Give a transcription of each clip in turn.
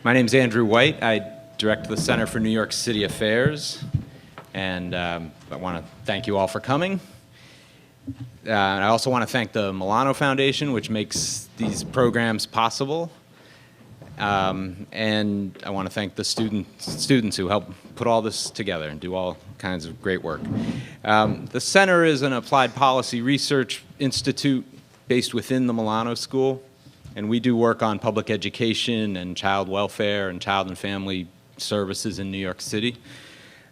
My name is Andrew White. I direct the Center for New York City Affairs, and I want to thank you all for coming. I also want to thank the Milano Foundation, which makes these programs possible. And I want to thank the students who help put all this together and do all kinds of great work. The center is an applied policy research institute based within the Milano School, and we do work on public education and child welfare and child and family services in New York City.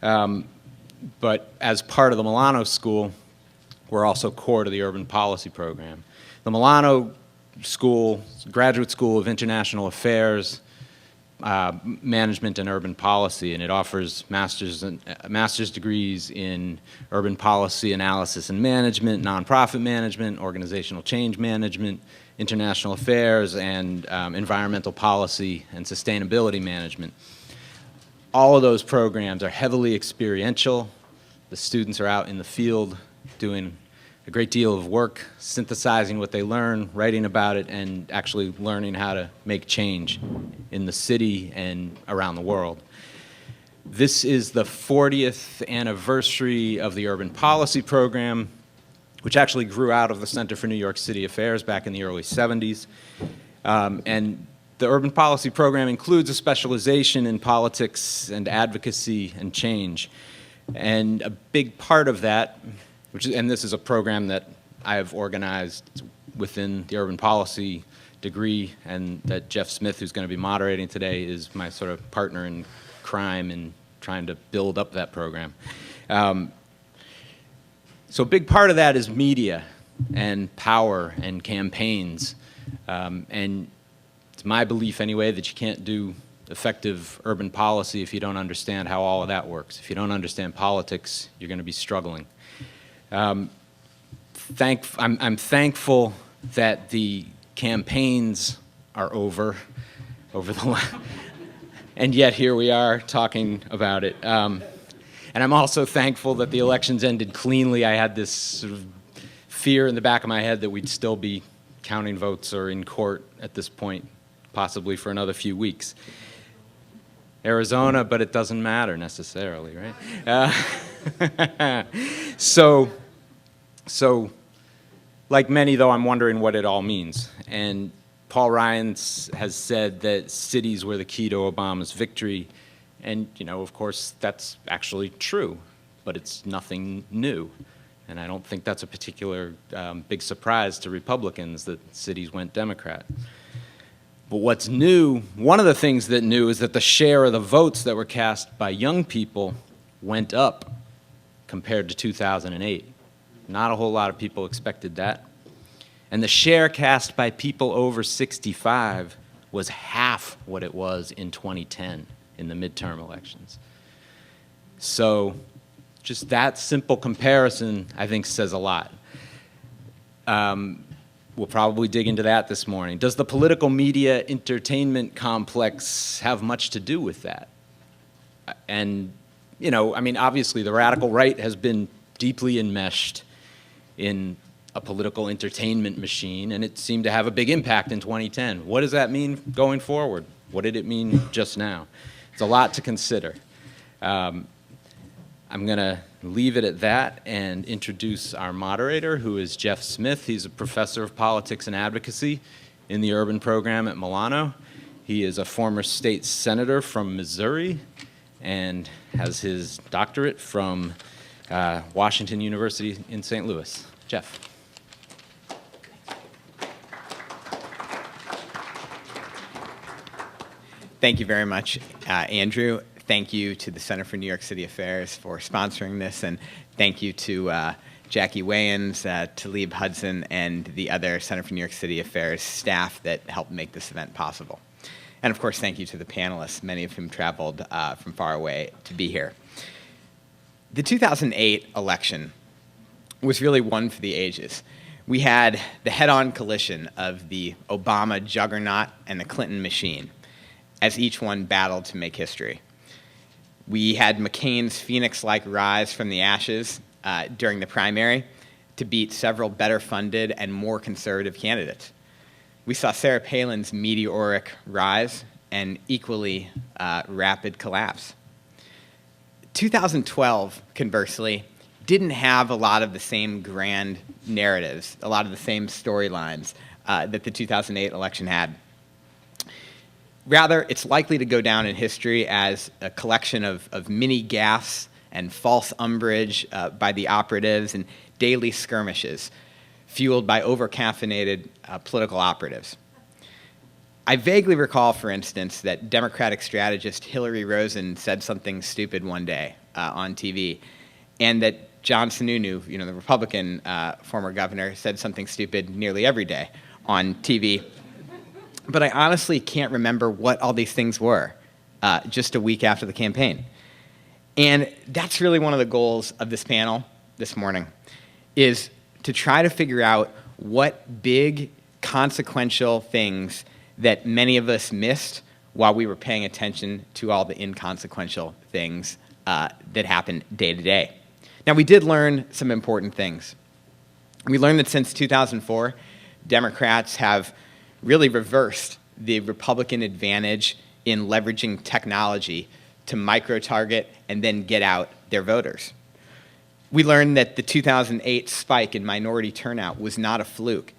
But as part of the Milano School, we're also core to the urban policy program. The Milano School, Graduate School of International Affairs, Management and Urban Policy, and it offers master's degrees in urban policy analysis and management, nonprofit management, organizational change management, international affairs, and environmental policy and sustainability management. All of those programs are heavily experiential. The students are out in the field doing a great deal of work, synthesizing what they learn, writing about it, and actually learning how to make change in the city and around the world. This is the 40th anniversary of the Urban Policy Program, which actually grew out of the Center for New York City Affairs back in the early 70s. And the Urban Policy Program includes a specialization in politics and advocacy and change. And a big part of that, and this is a program that I have organized within the urban policy degree, and that Jeff Smith, who's going to be moderating today, is my sort of partner in crime in trying to build up that program. So a big part of that is media and power and campaigns. And it's my belief anyway that you can't do effective urban policy if you don't understand how all of that works. If you don't understand politics, you're going to be struggling. I'm thankful that the campaigns are over the and yet here we are talking about it. And I'm also thankful that the elections ended cleanly. I had this sort of fear in the back of my head that we'd still be counting votes or in court at this point, possibly for another few weeks. Arizona, but it doesn't matter necessarily, right? So, like many, though, I'm wondering what it all means. And Paul Ryan has said that cities were the key to Obama's victory. And, you know, of course, that's actually true, but it's nothing new. And I don't think that's a particular big surprise to Republicans that cities went Democrat. But what's new, one of the things that new is that the share of the votes that were cast by young people went up compared to 2008. Not a whole lot of people expected that. And the share cast by people over 65 was half what it was in 2010 in the midterm elections. So just that simple comparison, I think, says a lot. We'll probably dig into that this morning. Does the political media entertainment complex have much to do with that? And, you know, I mean, obviously the radical right has been deeply enmeshed in a political entertainment machine, and it seemed to have a big impact in 2010. What does that mean going forward? What did it mean just now? It's a lot to consider. I'm going to leave it at that and introduce our moderator, who is Jeff Smith. He's a professor of politics and advocacy in the urban program at Milano. He is a former state senator from Missouri and has his doctorate from Washington University in St. Louis. Jeff. Thank you very much, Andrew. Thank you to the Center for New York City Affairs for sponsoring this, and thank you to Jackie Wayans, Talib Hudson, and the other Center for New York City Affairs staff that helped make this event possible. And of course, thank you to the panelists, many of whom traveled from far away to be here. The 2008 election was really one for the ages. We had the head-on collision of the Obama juggernaut and the Clinton machine, as each one battled to make history. We had McCain's Phoenix-like rise from the ashes during the primary to beat several better-funded and more conservative candidates. We saw Sarah Palin's meteoric rise an equally rapid collapse. 2012, conversely, didn't have a lot of the same grand narratives, a lot of the same storylines that the 2008 election had. Rather, it's likely to go down in history as a collection of mini gaffes and false umbrage by the operatives and daily skirmishes, fueled by over-caffeinated political operatives. I vaguely recall, for instance, that Democratic strategist Hillary Rosen said something stupid one day on TV, and that John Sununu, the Republican former governor, said something stupid nearly every day on TV. But I honestly can't remember what all these things were just a week after the campaign. And that's really one of the goals of this panel this morning, is to try to figure out what big, consequential things that many of us missed while we were paying attention to all the inconsequential things that happen day to day. Now, we did learn some important things. We learned that since 2004, Democrats have really reversed the Republican advantage in leveraging technology to micro-target and then get out their voters. We learned that the 2008 spike in minority turnout was not a fluke,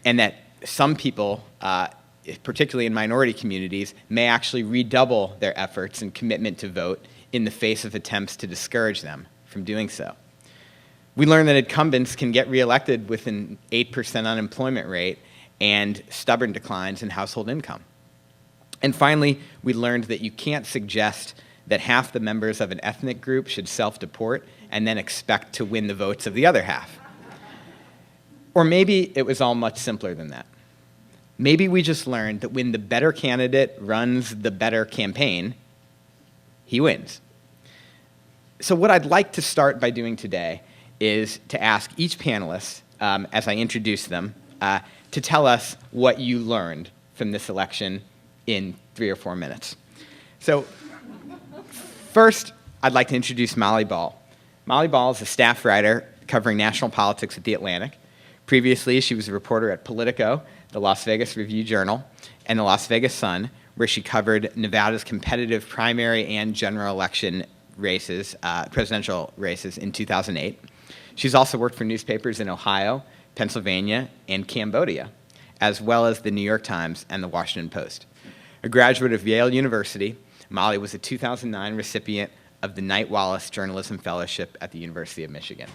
and that some people, particularly in minority communities, may actually redouble their efforts and commitment to vote in the face of attempts to discourage them from doing so. We learned that incumbents can get reelected with an 8% unemployment rate and stubborn declines in household income. And finally, we learned that you can't suggest that half the members of an ethnic group should self-deport and then expect to win the votes of the other half. Or maybe it was all much simpler than that. Maybe we just learned that when the better candidate runs the better campaign, he wins. So what I'd like to start by doing today is to ask each panelist, as I introduce them, to tell us what you learned from this election in 3 or 4 minutes. So first, I'd like to introduce Molly Ball. Molly Ball is a staff writer covering national politics at The Atlantic. Previously, she was a reporter at Politico, the Las Vegas Review-Journal, and the Las Vegas Sun, where she covered Nevada's competitive primary and general election races, presidential races in 2008. She's also worked for newspapers in Ohio, Pennsylvania, and Cambodia, as well as the New York Times and the Washington Post. A graduate of Yale University, Molly was a 2009 recipient of the Knight Wallace Journalism Fellowship at the University of Michigan.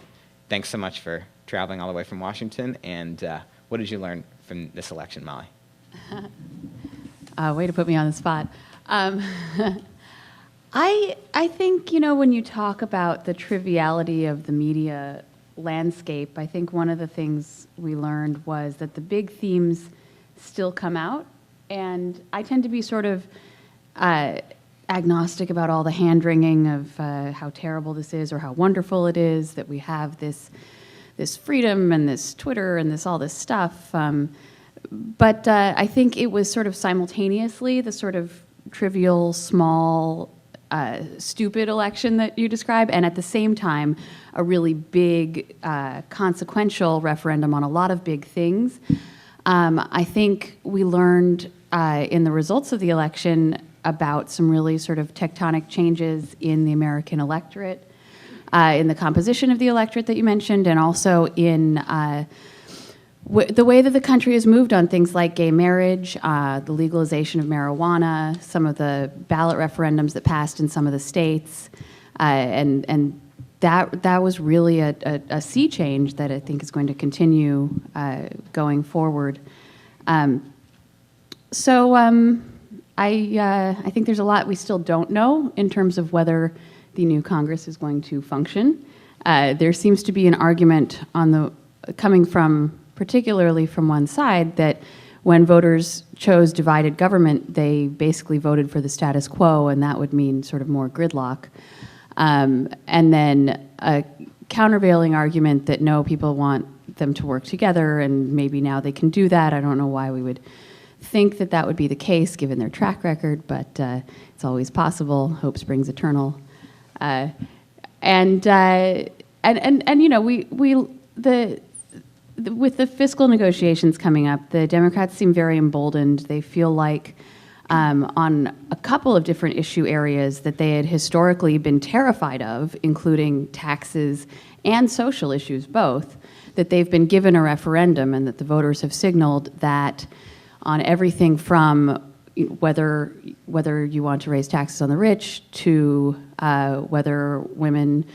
Thanks so much for traveling all the way from Washington, and what did you learn from this election, Molly? Way to put me on the spot. I think, when you talk about the triviality of the media landscape, I think one of the things we learned was that the big themes still come out, and I tend to be sort of agnostic about all the hand-wringing of how terrible this is or how wonderful it is that we have this freedom and this Twitter and all this stuff. But I think it was sort of simultaneously the sort of trivial, small, stupid election that you describe, and at the same time, a really big, consequential referendum on a lot of big things. I think we learned in the results of the election about some really sort of tectonic changes in the American electorate, in the composition of the electorate that you mentioned, and also in the way that the country has moved on things like gay marriage, the legalization of marijuana, some of the ballot referendums that passed in some of the states, and that was really a sea change that I think is going to continue going forward. So I think there's a lot we still don't know in terms of whether the new Congress is going to function. There seems to be an argument coming from particularly from one side that when voters chose divided government, they basically voted for the status quo, and that would mean sort of more gridlock. And then a countervailing argument that no, people want them to work together, and maybe now they can do that. I don't know why we would think that that would be the case given their track record, but it's always possible. Hope springs eternal. With the fiscal negotiations coming up, the Democrats seem very emboldened. They feel like on a couple of different issue areas that they had historically been terrified of, including taxes and social issues both, that they've been given a referendum and that the voters have signaled that on everything from whether you want to raise taxes on the rich to whether women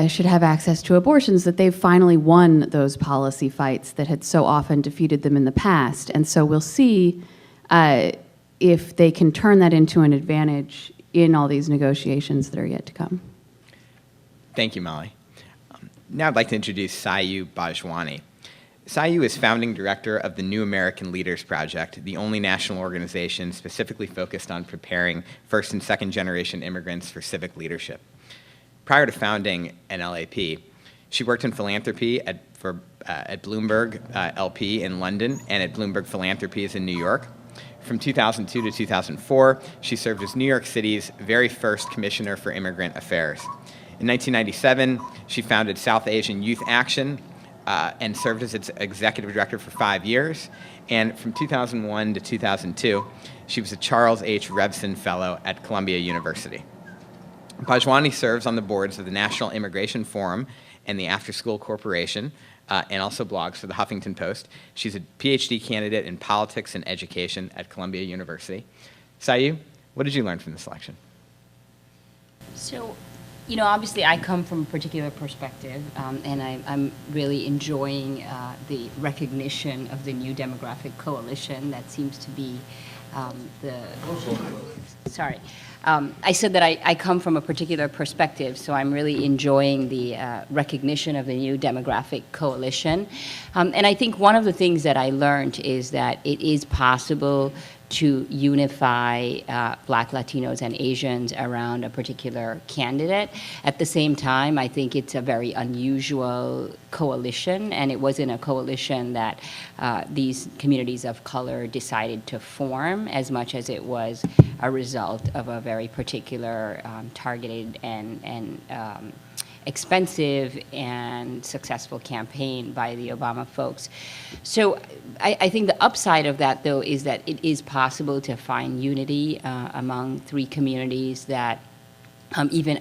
should have access to abortions, that they've finally won those policy fights that had so often defeated them in the past. And so we'll see if they can turn that into an advantage in all these negotiations that are yet to come. Thank you, Molly. Now I'd like to introduce Sayu Bhojwani. Sayu is founding director of the New American Leaders Project, the only national organization specifically focused on preparing first and second generation immigrants for civic leadership. Prior to founding NLAP, she worked in philanthropy at Bloomberg LP in London and at Bloomberg Philanthropies in New York. From 2002 to 2004, she served as New York City's very first Commissioner for Immigrant Affairs. In 1997, she founded South Asian Youth Action and served as its executive director for 5 years. And from 2001 to 2002, she was a Charles H. Revson Fellow at Columbia University. Bhojwani serves on the boards of the National Immigration Forum and the After School Corporation, and also blogs for the Huffington Post. She's a PhD candidate in politics and education at Columbia University. Sayu, what did you learn from this election? So, obviously I come from a particular perspective, and I'm really enjoying the recognition of the new demographic coalition that seems to be I said that I come from a particular perspective, so I'm really enjoying the recognition of the new demographic coalition. And I think one of the things that I learned is that it is possible to unify Black, Latinos, and Asians around a particular candidate. At the same time, I think it's a very unusual coalition, and it wasn't a coalition that these communities of color decided to form as much as it was a result of a very particular targeted and expensive and successful campaign by the Obama folks. So I think the upside of that, though, is that it is possible to find unity among three communities that even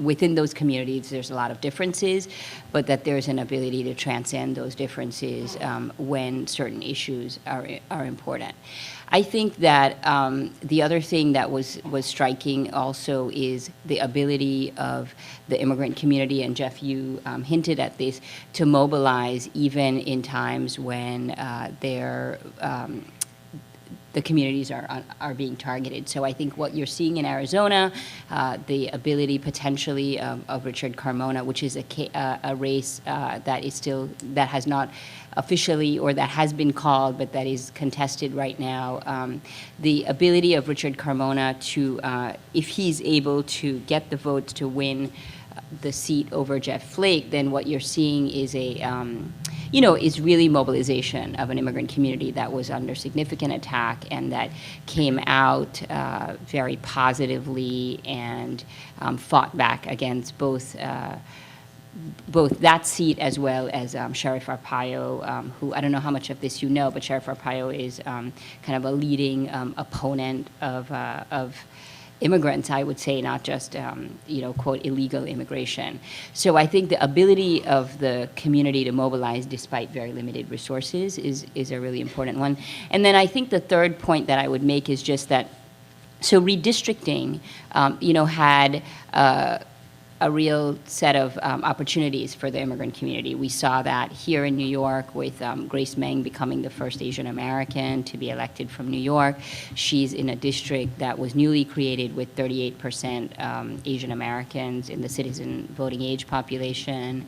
within those communities, there's a lot of differences, but that there's an ability to transcend those differences when certain issues are important. I think that the other thing that was striking also is the ability of the immigrant community, and Jeff, you hinted at this, to mobilize even in times when the communities are being targeted. So I think what you're seeing in Arizona, the ability potentially of Richard Carmona, which is a race that has not officially, or that has been called, but that is contested right now. The ability of Richard Carmona to, if he's able to get the votes to win the seat over Jeff Flake, then what you're seeing is is really mobilization of an immigrant community that was under significant attack and that came out very positively and fought back against both that seat as well as Sheriff Arpaio, who, I don't know how much of this you know, but Sheriff Arpaio is kind of a leading opponent of immigrants, I would say, not just, quote, illegal immigration. So I think the ability of the community to mobilize despite very limited resources is a really important one. And then I think the third point that I would make is just that, so redistricting, had a real set of opportunities for the immigrant community. We saw that here in New York with Grace Meng becoming the first Asian American to be elected from New York. She's in a district that was newly created with 38% Asian Americans in the citizen voting age population.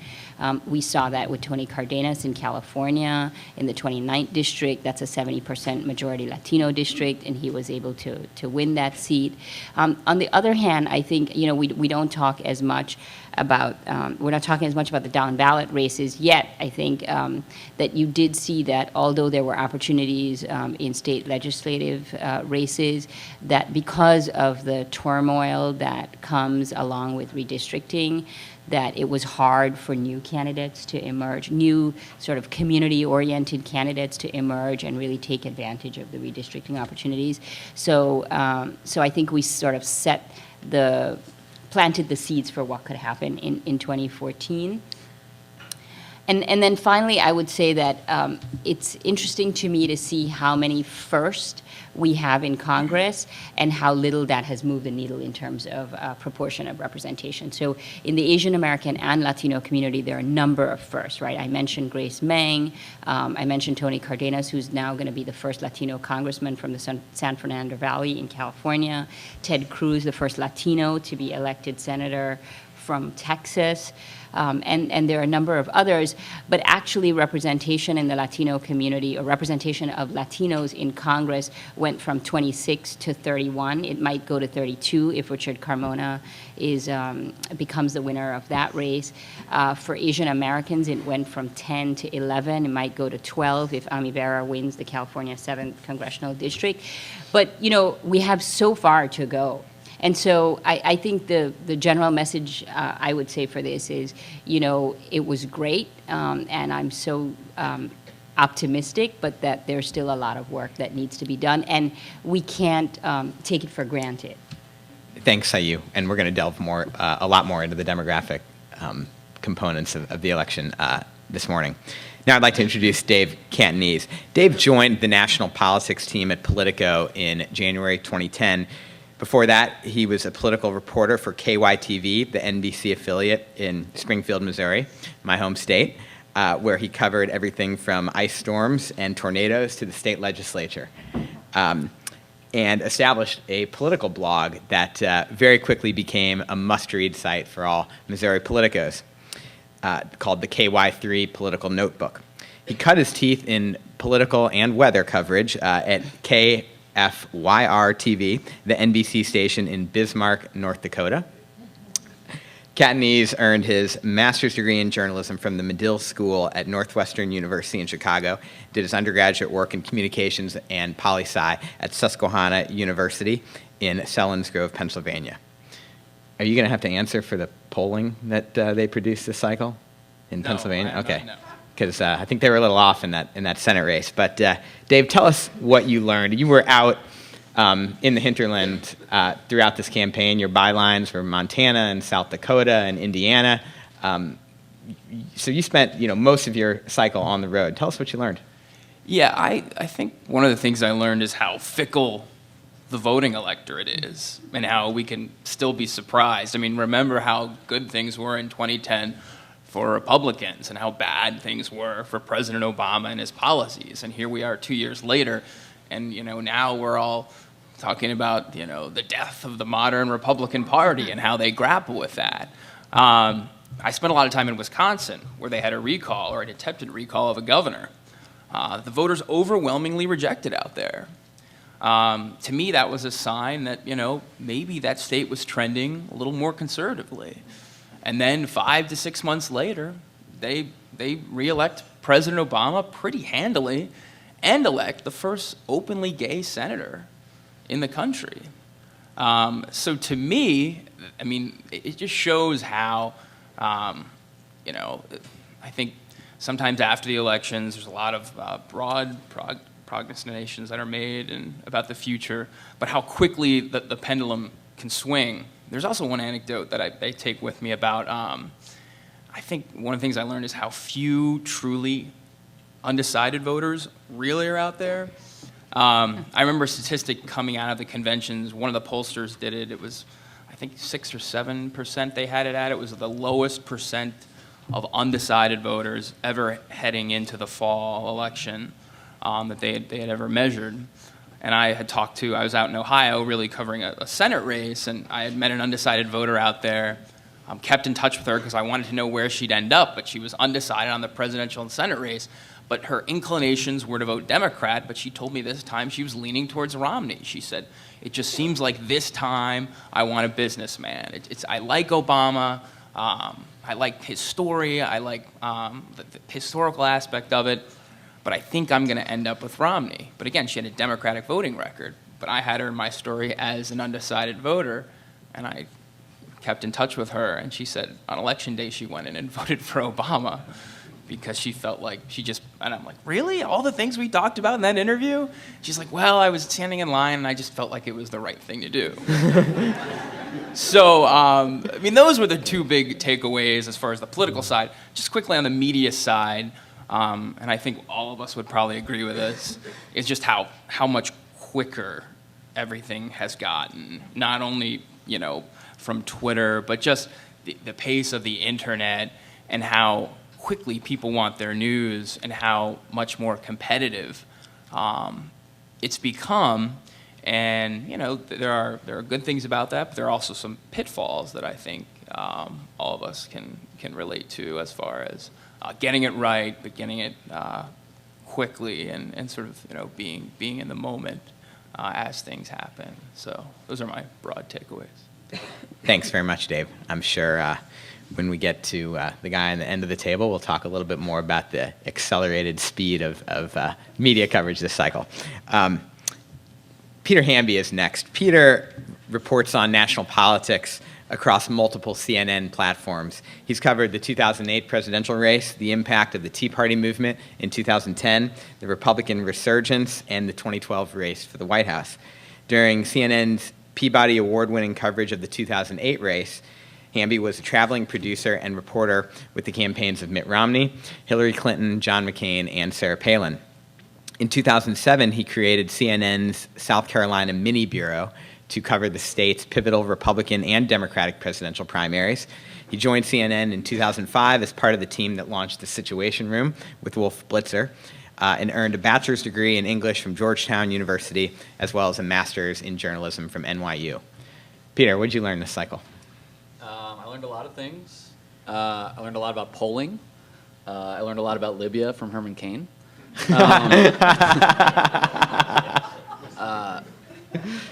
We saw that with Tony Cardenas in California in the 29th district. That's a 70% majority Latino district, and he was able to win that seat. On the other hand, I think we don't talk as much much about, we're not talking as much about the down ballot races yet. I think that you did see that although there were opportunities in state legislative races, that because of the turmoil that comes along with redistricting, that it was hard for new candidates to emerge, new sort of community-oriented candidates to emerge and really take advantage of the redistricting opportunities. So, so I think we sort of planted the seeds for what could happen in 2014. And then finally, I would say that it's interesting to me to see how many first we have in Congress and how little that has moved the needle in terms of proportion of representation. So in the Asian American and Latino community, there are a number of firsts, right? I mentioned Grace Meng. I mentioned Tony Cardenas, who's now going to be the first Latino congressman from the San Fernando Valley in California. Ted Cruz, the first Latino to be elected senator from Texas. And there are a number of others, but actually representation in the Latino community, or representation of Latinos in Congress, went from 26 to 31. It might go to 32 if Richard Carmona becomes the winner of that race. For Asian Americans, it went from 10 to 11. It might go to 12 if Ami Bera wins the California 7th Congressional District. But, you know, we have so far to go. And so I think the general message I would say for this is, you know, it was great, and I'm so optimistic, but that there's still a lot of work that needs to be done, and we can't take it for granted. Thanks, Sayu. And we're going to delve a lot more into the demographic components of the election this morning. Now I'd like to introduce Dave Catanese. Dave joined the national politics team at Politico in January 2010. Before that, he was a political reporter for KYTV, the NBC affiliate in Springfield, Missouri, my home state, where he covered everything from ice storms and tornadoes to the state legislature, and established a political blog that very quickly became a must-read site for all Missouri politicos, called the KY3 Political Notebook. He cut his teeth in political and weather coverage at FYR-TV, the NBC station in Bismarck, North Dakota. Catanese earned his master's degree in journalism from the Medill School at Northwestern University in Chicago, did his undergraduate work in communications and poli-sci at Susquehanna University in Selinsgrove, Pennsylvania. Are you going to have to answer for the polling that they produced this cycle in Pennsylvania? Okay. No. Because I think they were a little off in that Senate race. But Dave, tell us what you learned. You were out in the hinterland throughout this campaign. Your bylines were Montana and South Dakota and Indiana. So you spent most of your cycle on the road. Tell us what you learned. Yeah, I think one of the things I learned is how fickle the voting electorate is and how we can still be surprised. I mean, remember how good things were in 2010 for Republicans and how bad things were for President Obama and his policies. And here we are 2 years later, and now we're all talking about the death of the modern Republican Party and how they grapple with that. I spent a lot of time in Wisconsin where they had a recall or an attempted recall of a governor. The voters overwhelmingly rejected out there. To me, that was a sign that maybe that state was trending a little more conservatively. And then 5 to 6 months later, they re-elect President Obama pretty handily and elect the first openly gay senator in the country. So to me, I mean, it just shows how, I think sometimes after the elections, there's a lot of broad prognostications that are made about the future, but how quickly the pendulum can swing. There's also one anecdote that I take with me about, I think one of the things I learned is how few truly undecided voters really are out there. I remember a statistic coming out of the conventions. One of the pollsters did it. It was, I think, 6 or 7% they had it at. It was the lowest percent of undecided voters ever heading into the fall election that they had ever measured. And I was out in Ohio really covering a Senate race, and I had met an undecided voter out there, kept in touch with her because I wanted to know where she'd end up, but she was undecided on the presidential and Senate race. But her inclinations were to vote Democrat, but she told me this time she was leaning towards Romney. She said, it just seems like this time I want a businessman. I like Obama, I like his story. I like the historical aspect of it. But I think I'm going to end up with Romney. But again, she had a Democratic voting record. But I had her in my story as an undecided voter, and I kept in touch with her, and she said on election day she went in and voted for Obama because she felt like and I'm like, really? All the things we talked about in that interview? She's like, well, I was standing in line, and I just felt like it was the right thing to do. So, I mean, those were the two big takeaways as far as the political side. Just quickly on the media side, and I think all of us would probably agree with this, is just how much quicker everything has gotten. Not only, from Twitter, but just the pace of the internet and how quickly people want their news and how much more competitive it's become. And there are good things about that, but there are also some pitfalls that I think all of us can relate to as far as getting it right, but getting it quickly and sort of being in the moment as things happen. So those are my broad takeaways. Thanks very much, Dave. I'm sure when we get to the guy on the end of the table, we'll talk a little bit more about the accelerated speed of media coverage this cycle. Peter Hamby is next. Peter reports on national politics across multiple CNN platforms. He's covered the 2008 presidential race, the impact of the Tea Party movement in 2010, the Republican resurgence, and the 2012 race for the White House. During CNN's Peabody Award-winning coverage of the 2008 race, Hamby was a traveling producer and reporter with the campaigns of Mitt Romney, Hillary Clinton, John McCain, and Sarah Palin. In 2007, he created CNN's South Carolina Mini Bureau to cover the state's pivotal Republican and Democratic presidential primaries. He joined CNN in 2005 as part of the team that launched the Situation Room with Wolf Blitzer and earned a bachelor's degree in English from Georgetown University, as well as a master's in journalism from NYU. Peter, what did you learn this cycle? I learned a lot of things. I learned a lot about polling. I learned a lot about Libya from Herman Cain.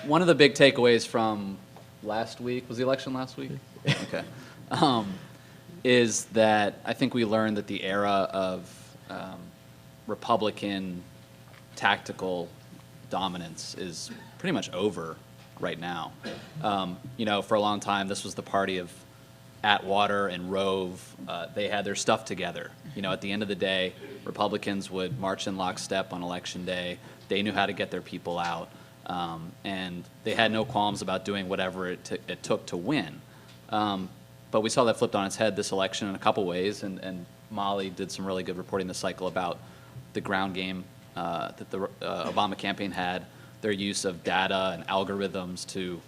One of the big takeaways from last week, was the election last week? Yeah, okay. Is that I think we learned that the era of Republican tactical dominance is pretty much over right now. For a long time, this was the party of Atwater and Rove. They had their stuff together. At the end of the day, Republicans would march in lockstep on election day. They knew how to get their people out. And they had no qualms about doing whatever it took to win. But we saw that flipped on its head this election in a couple ways, and Molly did some really good reporting this cycle about the ground game that the Obama campaign had, their use of data and algorithms to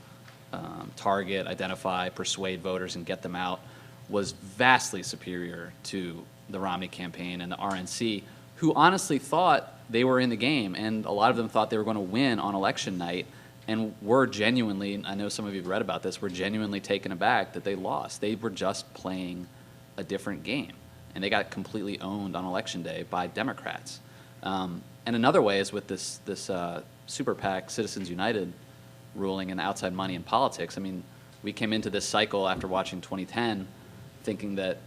target, identify, persuade voters, and get them out was vastly superior to the Romney campaign and the RNC, who honestly thought they were in the game, and a lot of them thought they were going to win on election night, and were genuinely, I know some of you have read about this, were genuinely taken aback that they lost. They were just playing a different game, and they got completely owned on election day by Democrats. And another way is with this super PAC Citizens United ruling and outside money in politics. I mean, we came into this cycle after watching 2010 thinking that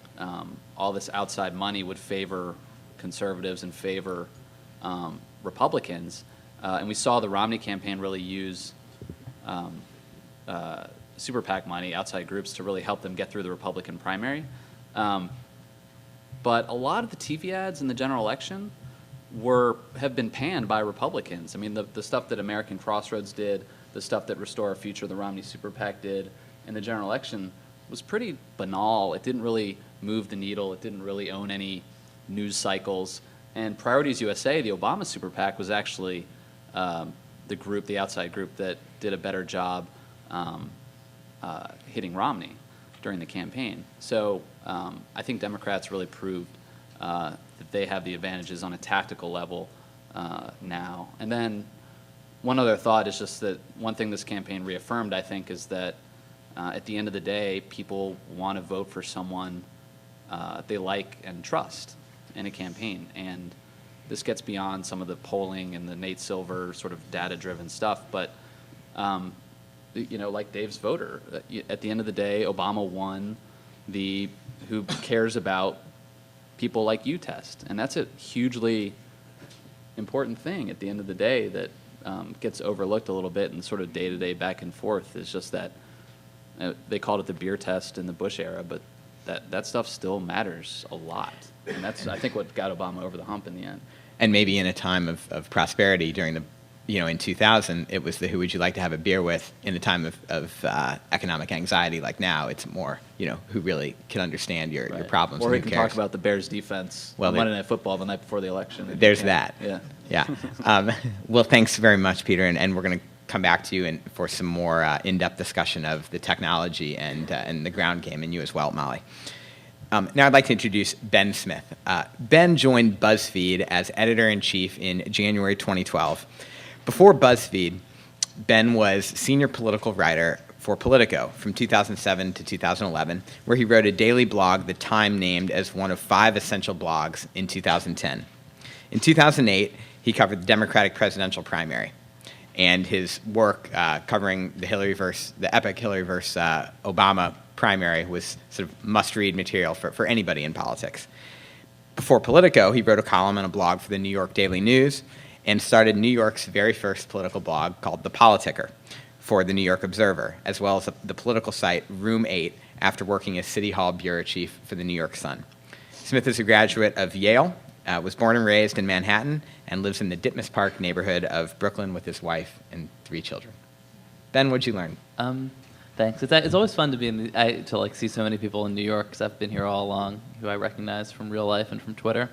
all this outside money would favor conservatives and favor Republicans. And we saw the Romney campaign really use super PAC money, outside groups, to really help them get through the Republican primary. But a lot of the TV ads in the general election have been panned by Republicans. I mean, the stuff that American Crossroads did, the stuff that Restore Our Future, the Romney Super PAC did in the general election was pretty banal. It didn't really move the needle. It didn't really own any news cycles. And Priorities USA, the Obama Super PAC, was actually the outside group that did a better job hitting Romney during the campaign. So I think Democrats really proved that they have the advantages on a tactical level now. And then one other thought is just that one thing this campaign reaffirmed, I think, is that at the end of the day, people want to vote for someone they like and trust in a campaign. And this gets beyond some of the polling and the Nate Silver sort of data-driven stuff. But, like Dave's voter, at the end of the day, Obama won who cares about people like you test. And that's a hugely important thing at the end of the day that gets overlooked a little bit in sort of day-to-day back and forth. Is just that they called it the beer test in the Bush era, but that stuff still matters a lot. And that's, I think, what got Obama over the hump in the end. And maybe in a time of prosperity during the, in 2000, it was the who would you like to have a beer with. In a time of economic anxiety like now, it's more, who really can understand your problems. Or and we who can cares. talk about the Bears defense on Monday Night Football the night before the election. There's that. Yeah. Yeah. Well, thanks very much, Peter, and we're going to come back to you for some more in-depth discussion of the technology and the ground game, and you as well, Molly. Now I'd like to introduce Ben Smith. Ben joined BuzzFeed as editor-in-chief in January 2012. Before BuzzFeed, Ben was senior political writer for Politico from 2007 to 2011, where he wrote a daily blog the Time named as one of 5 essential blogs in 2010. In 2008, he covered the Democratic presidential primary, and his work covering the epic Hillary versus Obama primary was sort of must-read material for anybody in politics. Before Politico, he wrote a column and a blog for the New York Daily News and started New York's very first political blog called The Politicker for the New York Observer, as well as the political site Room 8 after working as City Hall bureau chief for the New York Sun. Smith is a graduate of Yale, was born and raised in Manhattan, and lives in the Ditmas Park neighborhood of Brooklyn with his wife and 3 children. Ben, what'd you learn? Thanks. It's always fun to be to see so many people in New York, because I've been here all along, who I recognize from real life and from Twitter.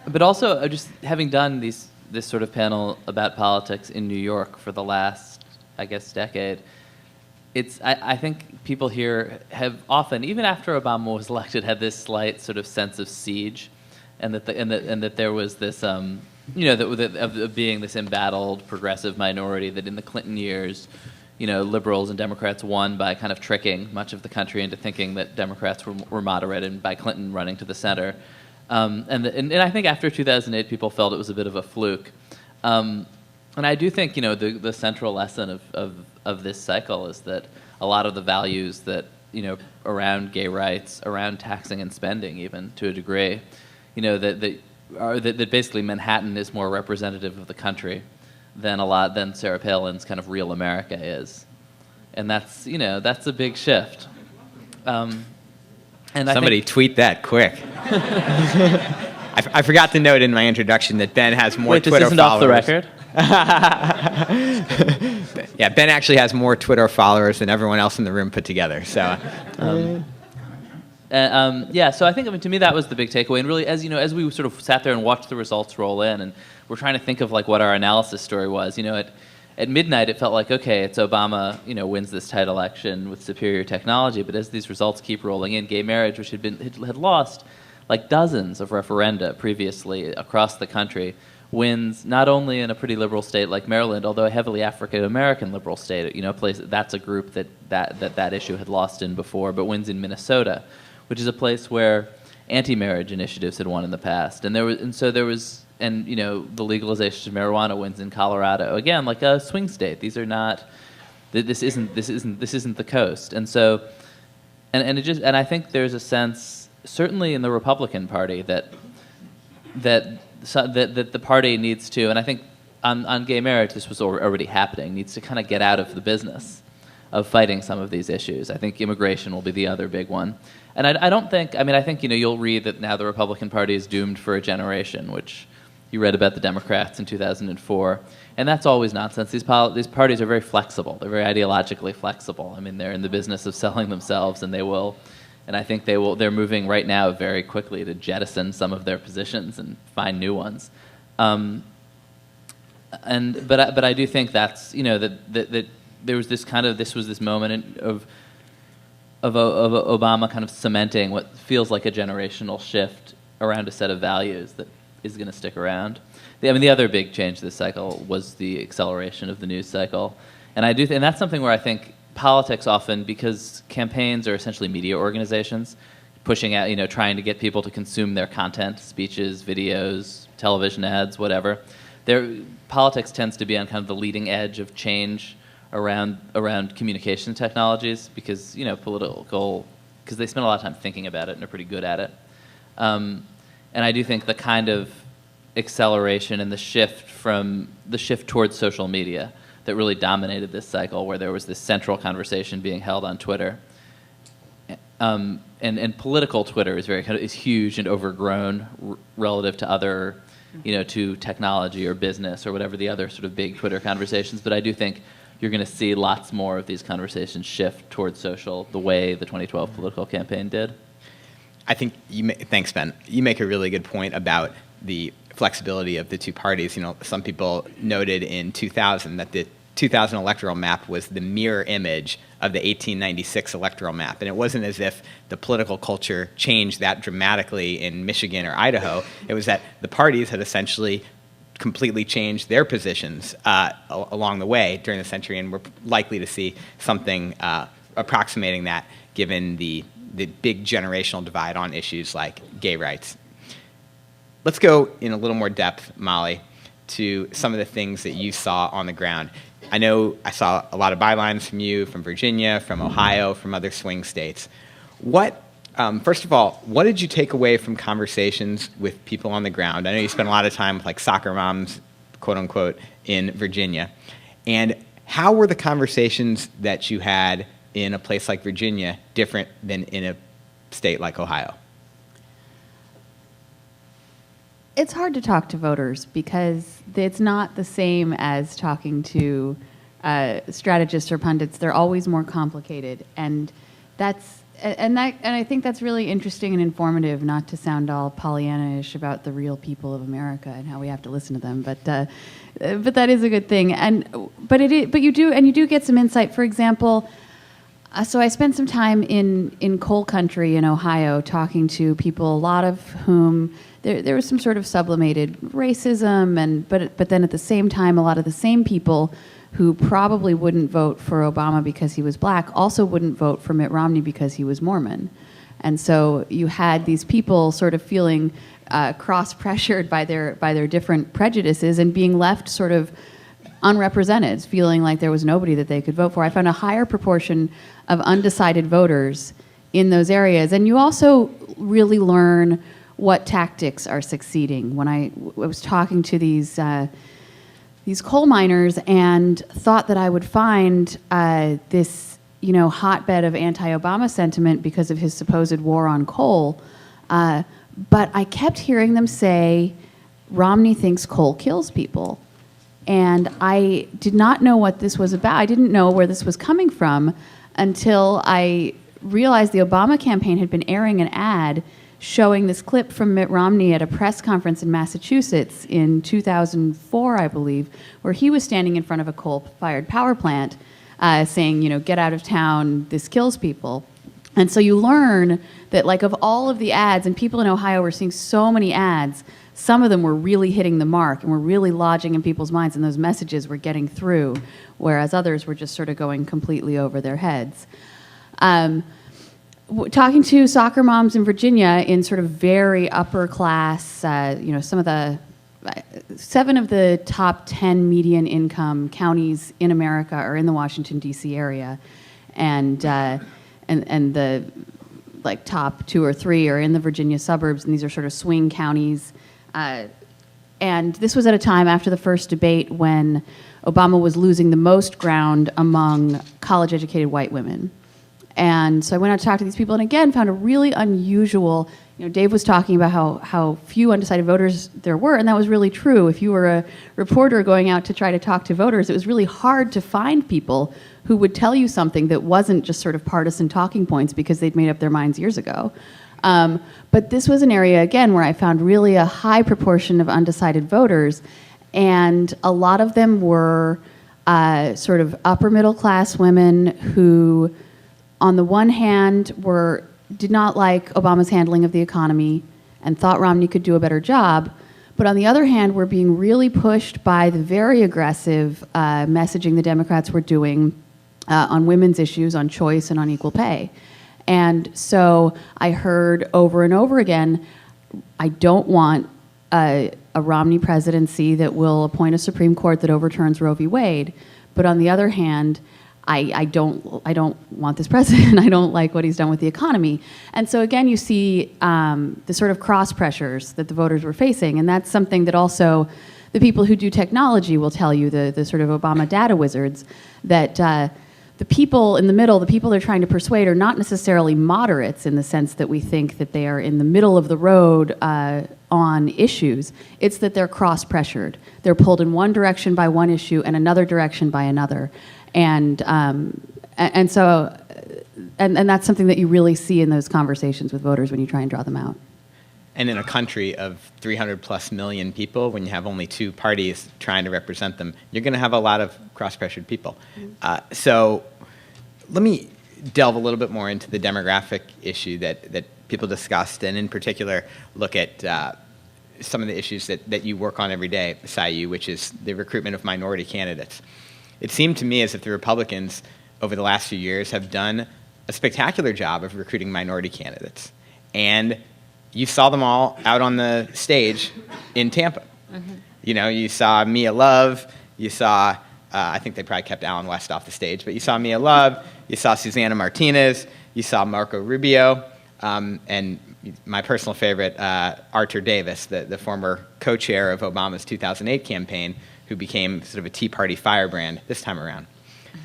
But also, just having done this sort of panel about politics in New York for the last, I guess, decade, I think people here have often, even after Obama was elected, had this slight sort of sense of siege, and that there was this, of being this embattled progressive minority, that in the Clinton years, liberals and Democrats won by kind of tricking much of the country into thinking that Democrats were moderate, and by Clinton running to the center. And I think after 2008, people felt it was a bit of a fluke. And I do think, the central lesson of this cycle is that a lot of the values that, around gay rights, around taxing and spending, even to a degree, that basically Manhattan is more representative of the country than Sarah Palin's kind of real America is. And that's a big shift. And Somebody tweet that quick. I forgot to note in my introduction that Ben has more Twitter this isn't followers. off the record? Yeah, Ben actually has more Twitter followers than everyone else in the room put together. So, so I think, to me, that was the big takeaway. And really, as we sort of sat there and watched the results roll in, and we're trying to think of what our analysis story was. At midnight, it felt like, okay, it's Obama, wins this tight election with superior technology. But as these results keep rolling in, gay marriage, which had lost dozens of referenda previously across the country, wins not only in a pretty liberal state like Maryland, although a heavily African American liberal state, a place that's a group that issue had lost in before, but wins in Minnesota, which is a place where anti-marriage initiatives had won in the past, and there was. And the legalization of marijuana wins in Colorado, again, like a swing state. These are not. This isn't the coast, and so, and I think there's a sense, certainly in the Republican Party, that the party needs to, and I think on gay marriage this was already happening, needs to kind of get out of the business of fighting some of these issues. I think immigration will be the other big one, and I don't think. I think you'll read that now the Republican Party is doomed for a generation, which. You read about the Democrats in 2004, and that's always nonsense. These parties are very flexible. They're very ideologically flexible. They're in the business of selling themselves, and I think they're moving right now very quickly to jettison some of their positions and find new ones. But I do think that's that there was this moment of Obama kind of cementing what feels like a generational shift around a set of values that is going to stick around. The other big change this cycle was the acceleration of the news cycle, and and that's something where I think politics often, because campaigns are essentially media organizations, pushing out, trying to get people to consume their content, speeches, videos, television ads, whatever. Politics tends to be on kind of the leading edge of change around communication technologies because because they spend a lot of time thinking about it and are pretty good at it. And I do think the kind of acceleration and the shift towards social media that really dominated this cycle, where there was this central conversation being held on Twitter. And political Twitter is huge and overgrown relative to other, to technology or business or whatever the other sort of big Twitter conversations. But I do think you're going to see lots more of these conversations shift towards social, the way the 2012 political campaign did. I think thanks, Ben. You make a really good point about the flexibility of the two parties. Some people noted in 2000 that the 2000 electoral map was the mirror image of the 1896 electoral map. And it wasn't as if the political culture changed that dramatically in Michigan or Idaho. It was that the parties had essentially completely changed their positions along the way during the century, and we're likely to see something approximating that given the big generational divide on issues like gay rights. Let's go in a little more depth, Molly, to some of the things that you saw on the ground. I know I saw a lot of bylines from you, from Virginia, from Ohio, from other swing states. First of all, what did you take away from conversations with people on the ground? I know you spent a lot of time with soccer moms, quote unquote, in Virginia. And how were the conversations that you had in a place like Virginia different than in a state like Ohio? It's hard to talk to voters because it's not the same as talking to strategists or pundits. They're always more complicated, and I think that's really interesting and informative. Not to sound all Pollyanna-ish about the real people of America and how we have to listen to them, but that is a good thing. But you do get some insight. For example, so I spent some time in coal country in Ohio talking to people, a lot of whom there was some sort of sublimated racism, but then at the same time, a lot of the same people who probably wouldn't vote for Obama because he was black also wouldn't vote for Mitt Romney because he was Mormon. And so you had these people sort of feeling cross-pressured by their different prejudices and being left sort of unrepresented, feeling like there was nobody that they could vote for. I found a higher proportion of undecided voters in those areas. And you also really learn what tactics are succeeding. When I was talking to these coal miners and thought that I would find this hotbed of anti-Obama sentiment because of his supposed war on coal, but I kept hearing them say, Romney thinks coal kills people. And I did not know what this was about. I didn't know where this was coming from until I realized the Obama campaign had been airing an ad showing this clip from Mitt Romney at a press conference in Massachusetts in 2004, I believe, where he was standing in front of a coal-fired power plant saying, get out of town, this kills people. And so you learn that of all of the ads, and people in Ohio were seeing so many ads, some of them were really hitting the mark and were really lodging in people's minds, and those messages were getting through, whereas others were just sort of going completely over their heads. Talking to soccer moms in Virginia in sort of very upper class, some of the 7 of the top 10 median income counties in America are in the Washington, D.C. area, and the top 2 or 3 are in the Virginia suburbs, and these are sort of swing counties. And this was at a time after the first debate when Obama was losing the most ground among college-educated white women. And so I went out to talk to these people and again found a really unusual, Dave was talking about how few undecided voters there were, and that was really true. If you were a reporter going out to try to talk to voters, it was really hard to find people who would tell you something that wasn't just sort of partisan talking points because they'd made up their minds years ago. But this was an area, again, where I found really a high proportion of undecided voters, and a lot of them were sort of upper middle class women who, on the one hand, did not like Obama's handling of the economy and thought Romney could do a better job, but on the other hand, were being really pushed by the very aggressive messaging the Democrats were doing on women's issues, on choice, and on equal pay. And so I heard over and over again, I don't want a Romney presidency that will appoint a Supreme Court that overturns Roe v. Wade. But on the other hand, I don't want this president. I don't like what he's done with the economy. And so again, you see the sort of cross pressures that the voters were facing, and that's something that also the people who do technology will tell you, the sort of Obama data wizards, that the people in the middle, the people they're trying to persuade, are not necessarily moderates in the sense that we think that they are in the middle of the road on issues. It's that they're cross-pressured. They're pulled in one direction by one issue and another direction by another. And so that's something that you really see in those conversations with voters when you try and draw them out. And in a country of 300 plus million people, when you have only two parties trying to represent them, you're going to have a lot of cross-pressured people. So let me delve a little bit more into the demographic issue that people discussed, and in particular look at some of the issues that you work on every day, Sayu, which is the recruitment of minority candidates. It seemed to me as if the Republicans over the last few years have done a spectacular job of recruiting minority candidates. And you saw them all out on the stage in Tampa. Mm-hmm. You know, you saw Mia Love, you saw, I think they probably kept Alan West off the stage, but you saw Mia Love, you saw Susana Martinez, you saw Marco Rubio, and my personal favorite, Arthur Davis, the former co-chair of Obama's 2008 campaign, who became sort of a Tea Party firebrand this time around.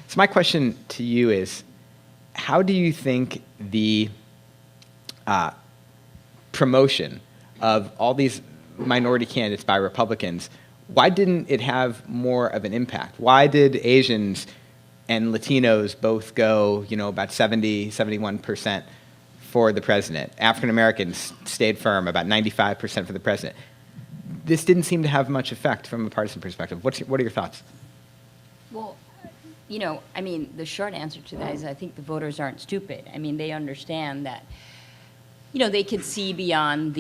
So my question to you is, how do you think the promotion of all these minority candidates by Republicans, why didn't it have more of an impact? Why did Asians and Latinos both go, about 70, 71% for the president? African Americans stayed firm, about 95% for the president. This didn't seem to have much effect from a partisan perspective. What are your thoughts? Well, the short answer to that is I think the voters aren't stupid. They understand that, they could see beyond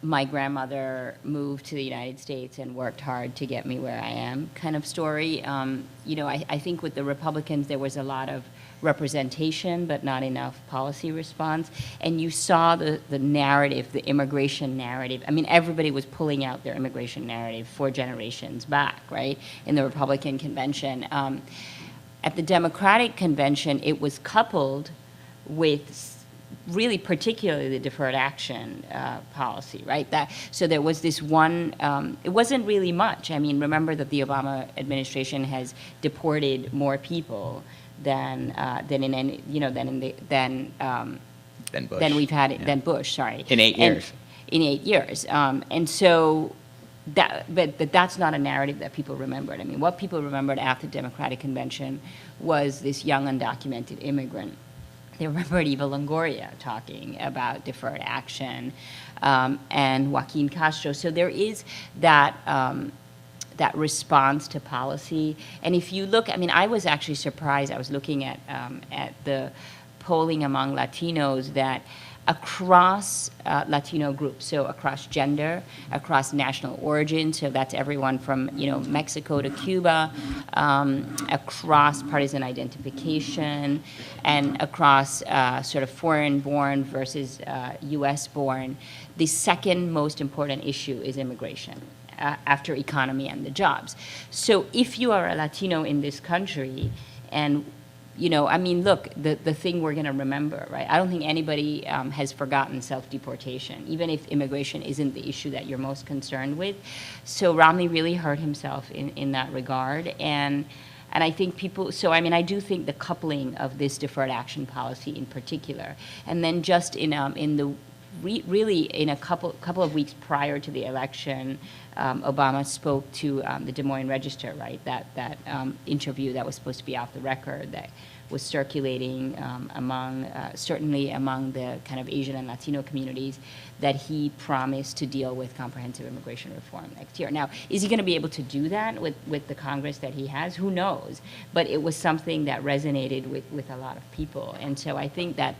my grandmother moved to the United States and worked hard to get me where I am kind of story. I think with the Republicans, there was a lot of representation, but not enough policy response. And you saw the narrative, the immigration narrative. Everybody was pulling out their immigration narrative 4 generations back, right, in the Republican convention. At the Democratic convention, it was coupled with really particularly the deferred action policy, right? So there was this one, it wasn't really much. Remember that the Obama administration has deported more people than Bush, sorry. In 8 years. In 8 years. And so but that's not a narrative that people remembered. What people remembered after the Democratic convention was this young undocumented immigrant. They remembered Eva Longoria talking about deferred action and Joaquin Castro. So there is that response to policy. And if you look, I was actually surprised. I was looking at the polling among Latinos that across Latino groups, so across gender, across national origin, so that's everyone from Mexico to Cuba, across partisan identification, and across sort of foreign-born versus U.S.-born, the second most important issue is immigration after economy and the jobs. So if you are a Latino in this country, and look, the thing we're going to remember, right? I don't think anybody has forgotten self-deportation, even if immigration isn't the issue that you're most concerned with. So Romney really hurt himself in that regard. And I think people, I do think the coupling of this deferred action policy in particular, and then just really in a couple of weeks prior to the election, Obama spoke to the Des Moines Register, right? That interview that was supposed to be off the record that was circulating certainly among the kind of Asian and Latino communities, that he promised to deal with comprehensive immigration reform next year. Now, is he going to be able to do that with the Congress that he has? Who knows? But it was something that resonated with a lot of people. And so I think that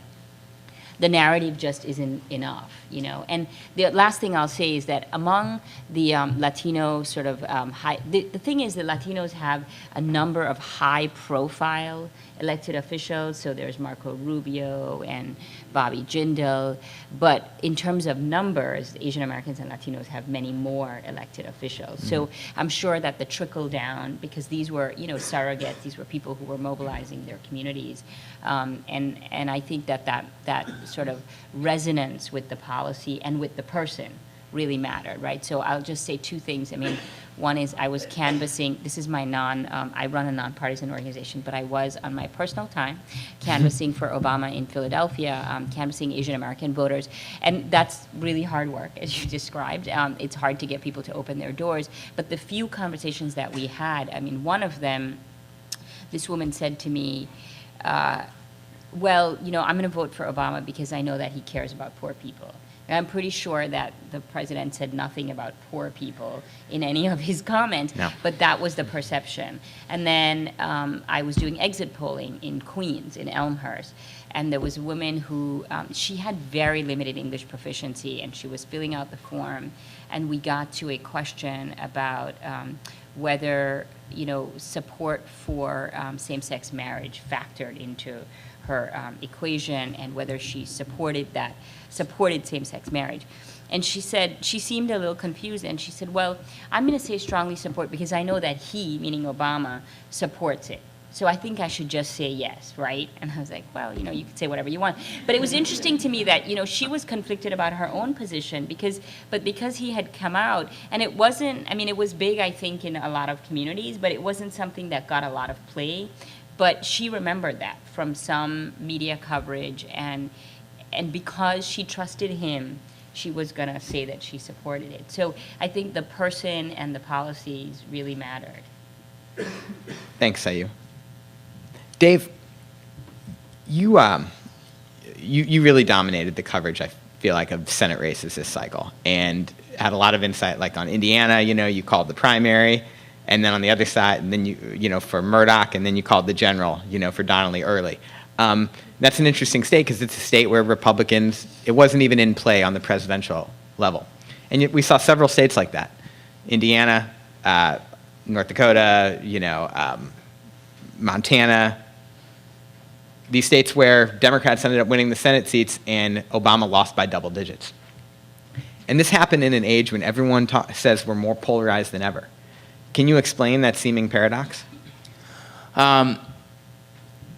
the narrative just isn't enough, you know. And the last thing I'll say is that among the Latino sort of the thing is that Latinos have a number of high-profile elected officials. So there's Marco Rubio and Bobby Jindal. But in terms of numbers, Asian Americans and Latinos have many more elected officials. So I'm sure that the trickle down, because these were, you know, surrogates, these were people who were mobilizing their communities. And I think that sort of resonance with the policy and with the person really mattered, right? So I'll just say two things. I mean, one is I was canvassing, this is my I run a nonpartisan organization, but I was on my personal time canvassing for Obama in Philadelphia, canvassing Asian American voters. And that's really hard work, as you described. It's hard to get people to open their doors. But the few conversations that we had, I mean, one of them, this woman said to me, well, you know, I'm going to vote for Obama because I know that he cares about poor people. And I'm pretty sure that the president said nothing about poor people in any of his comments, No. but that was the perception. And then I was doing exit polling in Queens, in Elmhurst, and there was a woman who, she had very limited English proficiency, and she was filling out the form, and we got to a question about whether, you know, support for same-sex marriage factored into her equation, and whether she supported same-sex marriage. And she said, she seemed a little confused, and she said, well, I'm going to say strongly support because I know that he, meaning Obama, supports it. So I think I should just say yes, right? And I was like, well, you know, you could say whatever you want. But it was interesting to me that, you know, she was conflicted about her own position because he had come out, and it wasn't, I mean, it was big, I think, in a lot of communities, but it wasn't something that got a lot of play. But she remembered that from some media coverage, and because she trusted him, she was going to say that she supported it. So I think the person and the policies really mattered. Thanks, Sayu. Dave, you really dominated the coverage, I feel like, of Senate races this cycle, and had a lot of insight, like on Indiana, you know, you called the primary, and then on the other side, and then you know, for Murdoch, and then you called the general, you know, for Donnelly early. That's an interesting state because it's a state where Republicans, it wasn't even in play on the presidential level. And yet we saw several states like that. Indiana, North Dakota, you know, Montana, these states where Democrats ended up winning the Senate seats and Obama lost by double digits. And this happened in an age when everyone says we're more polarized than ever. Can you explain that seeming paradox?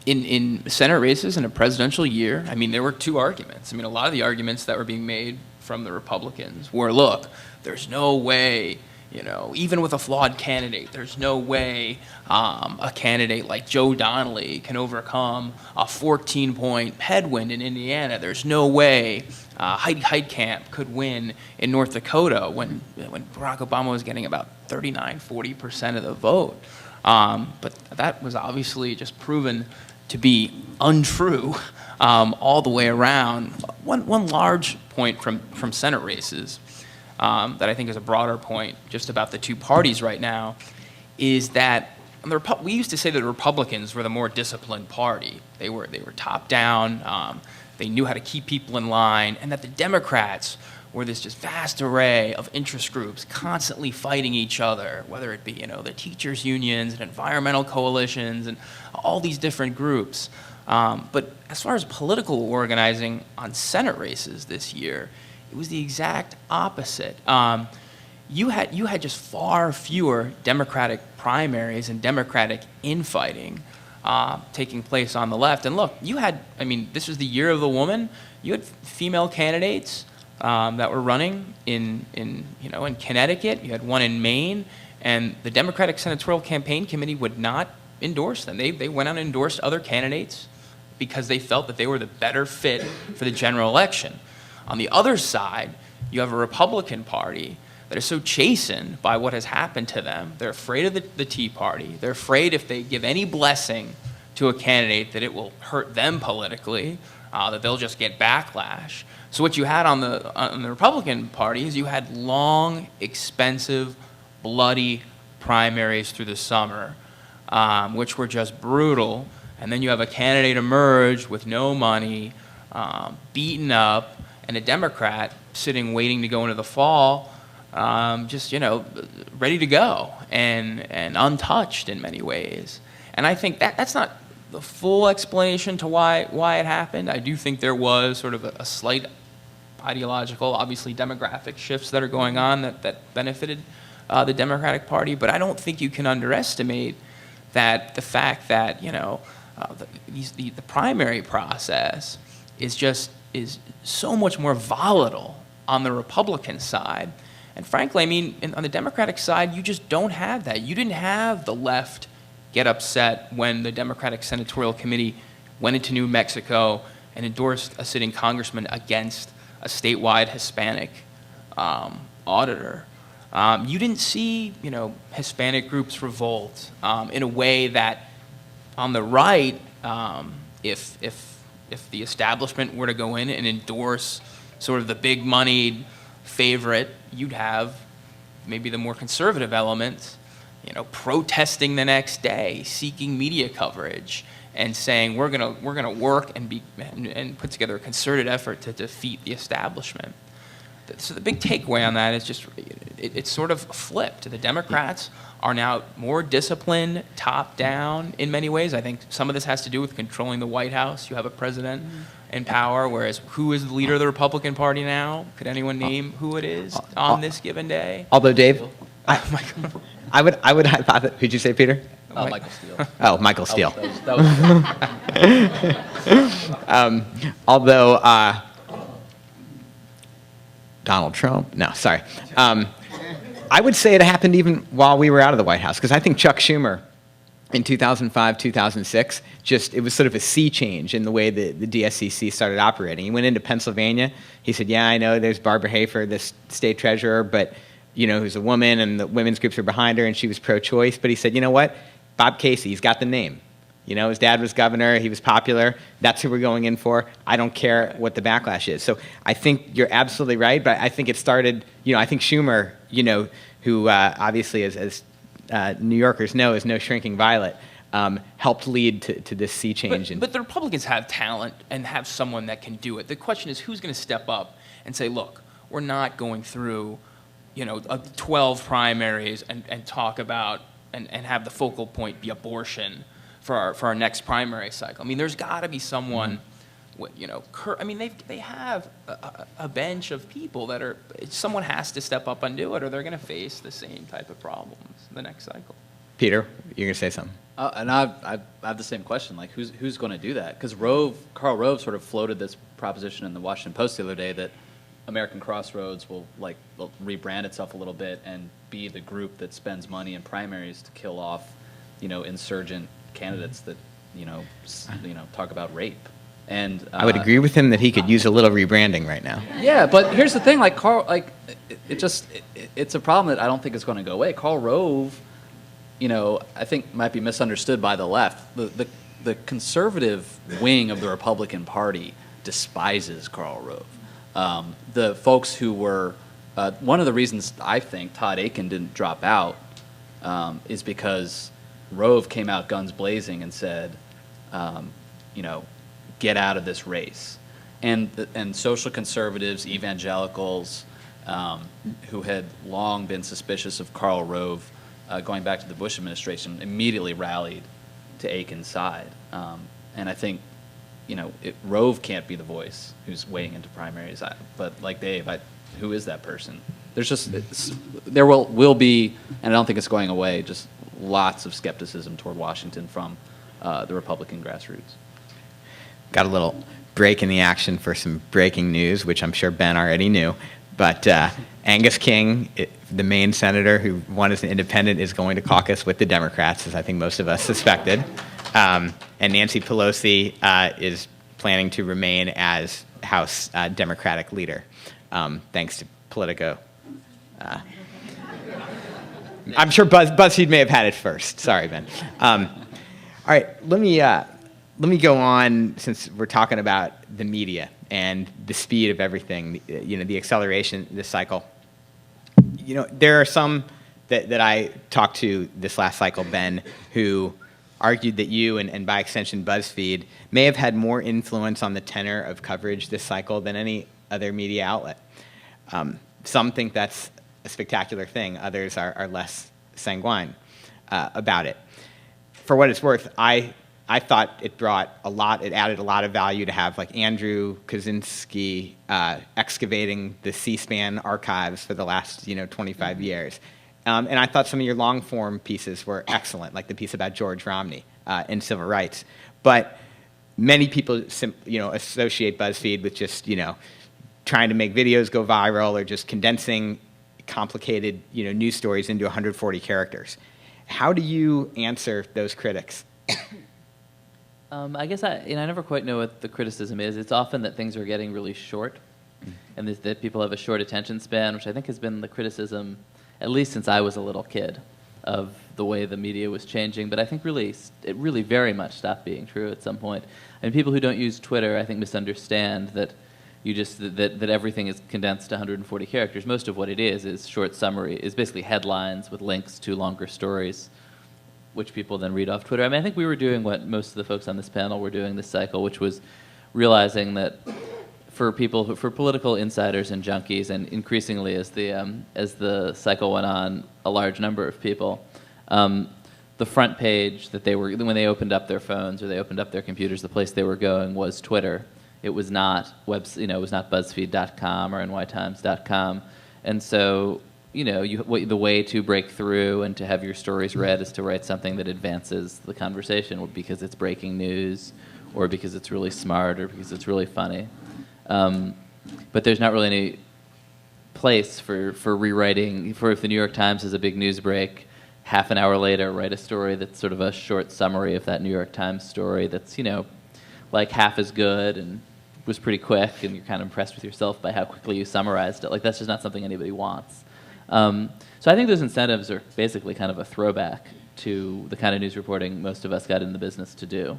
In Senate races in a presidential year, I mean, there were two arguments. I mean, a lot of the arguments that were being made from the Republicans were, look, there's no way, you know, even with a flawed candidate, there's no way a candidate like Joe Donnelly can overcome a 14-point headwind in Indiana. There's no way Heidi Heitkamp could win in North Dakota when Barack Obama was getting about 39–40% of the vote. But that was obviously just proven to be untrue all the way around. One large point from Senate races that I think is a broader point just about the two parties right now is that we used to say that the Republicans were the more disciplined party. They were top down. They knew how to keep people in line, and that the Democrats were this just vast array of interest groups constantly fighting each other, whether it be, you know, the teachers' unions and environmental coalitions and all these different groups. But as far as political organizing on Senate races this year, it was the exact opposite. You had just far fewer Democratic primaries and Democratic infighting taking place on the left. And look, this was the year of the woman. You had female candidates that were running in Connecticut. You had one in Maine, and the Democratic Senatorial Campaign Committee would not endorse them. They went out and endorsed other candidates because they felt that they were the better fit for the general election. On the other side, you have a Republican Party that are so chastened by what has happened to them. They're afraid of the Tea Party. They're afraid if they give any blessing to a candidate that it will hurt them politically, that they'll just get backlash. So what you had on the Republican Party is you had long, expensive, bloody primaries through the summer, which were just brutal. And then you have a candidate emerge with no money, beaten up, and a Democrat sitting waiting to go into the fall, just, ready to go and untouched in many ways. And I think that's not the full explanation to why it happened. I do think there was sort of a slight ideological, obviously demographic shifts that are going on that benefited the Democratic Party, but I don't think you can underestimate that the fact that the primary process is so much more volatile on the Republican side, and frankly, I mean, on the Democratic side, you just don't have that. You didn't have the left get upset when the Democratic Senatorial Committee went into New Mexico and endorsed a sitting congressman against a statewide Hispanic auditor. You didn't see, Hispanic groups revolt in a way that, on the right, if the establishment were to go in and endorse sort of the big-moneyed favorite, you'd have maybe the more conservative elements, protesting the next day, seeking media coverage, and saying we're gonna work and put together a concerted effort to defeat the establishment. So the big takeaway on that is just it's sort of flipped. The Democrats are now more disciplined, top down in many ways. I think some of this has to do with controlling the White House. You have a president in power, whereas who is the leader of the Republican Party now? Could anyone name who it is on this given day? Although, Dave, I would hypothesize. Who'd you say, Peter? Michael Steele. Oh, Michael Steele. That was Although Donald Trump. No, sorry. I would say it happened even while we were out of the White House, because I think Chuck Schumer in 2005, 2006, it was sort of a sea change in the way the DSCC started operating. He went into Pennsylvania. He said, yeah, I know there's Barbara Hafer, this state treasurer, but, who's a woman, and the women's groups are behind her, and she was pro-choice. But he said, you know what? Bob Casey, he's got the name. His dad was governor. He was popular. That's who we're going in for. I don't care what the backlash is. So I think you're absolutely right, but I think it started, I think Schumer, who obviously, as New Yorkers know, is no shrinking violet, helped lead to this sea change. But the Republicans have talent and have someone that can do it. The question is who's going to step up and say, look, we're not going through, 12 primaries and talk about and have the focal point be abortion for our next primary cycle. I mean, there's got to be someone, they have a bench of people that are, someone has to step up and do it, or they're going to face the same type of problems the next cycle. Peter, you're going to say something. and I have the same question, like who's going to do that? Because Karl Rove sort of floated this proposition in the Washington Post the other day that American Crossroads will rebrand itself a little bit and be the group that spends money in primaries to kill off, insurgent candidates that, talk about rape. And I would agree with him that he could use a little rebranding right now. Yeah, but here's the thing: it's a problem that I don't think is going to go away. Karl Rove, I think might be misunderstood by the left. The conservative wing of the Republican Party despises Karl Rove. The folks who were one of the reasons I think Todd Akin didn't drop out is because Rove came out guns blazing and said, get out of this race. And social conservatives, evangelicals, who had long been suspicious of Karl Rove, going back to the Bush administration, immediately rallied to Akin's side. And I think, Rove can't be the voice who's weighing into primaries. But like Dave, who is that person? There's just, there will be, and I don't think it's going away, just lots of skepticism toward Washington from the Republican grassroots. Got a little break in the action for some breaking news, which I'm sure Ben already knew. But Angus King, the Maine senator who won as an independent, is going to caucus with the Democrats, as I think most of us suspected. And Nancy Pelosi is planning to remain as House Democratic leader, thanks to Politico. I'm sure BuzzFeed may have had it first. Sorry, Ben. All right, let me go on, since we're talking about the media and the speed of everything, the acceleration this cycle. There are some that I talked to this last cycle, Ben, who argued that you, and by extension BuzzFeed, may have had more influence on the tenor of coverage this cycle than any other media outlet. Some think that's a spectacular thing. Others are less sanguine about it. For what it's worth, I thought it added a lot of value to have like Andrew Kaczynski excavating the C-SPAN archives for the last 25 years. And I thought some of your long-form pieces were excellent, like the piece about George Romney and civil rights. But many people associate BuzzFeed with just trying to make videos go viral or just condensing complicated news stories into 140 characters. How do you answer those critics? I guess I never quite know what the criticism is. It's often that things are getting really short, and that people have a short attention span, which I think has been the criticism, at least since I was a little kid, of the way the media was changing. But I think it really very much stopped being true at some point. And people who don't use Twitter, I think, misunderstand that that everything is condensed to 140 characters. Most of what it is short summary, is basically headlines with links to longer stories, which people then read off Twitter. I mean, I think we were doing what most of the folks on this panel were doing this cycle, which was realizing that for political insiders and junkies, and increasingly as the cycle went on, a large number of people, the front page that when they opened up their phones or they opened up their computers, the place they were going was Twitter. It was not it was not BuzzFeed.com or NYTimes.com, and so the way to break through and to have your stories read is to write something that advances the conversation, because it's breaking news, or because it's really smart, or because it's really funny. But there's not really any place for rewriting. If the New York Times has a big news break, half an hour later, write a story that's sort of a short summary of that New York Times story that's like half as good and was pretty quick, and you're kind of impressed with yourself by how quickly you summarized it. Like, that's just not something anybody wants. So I think those incentives are basically kind of a throwback to the kind of news reporting most of us got in the business to do.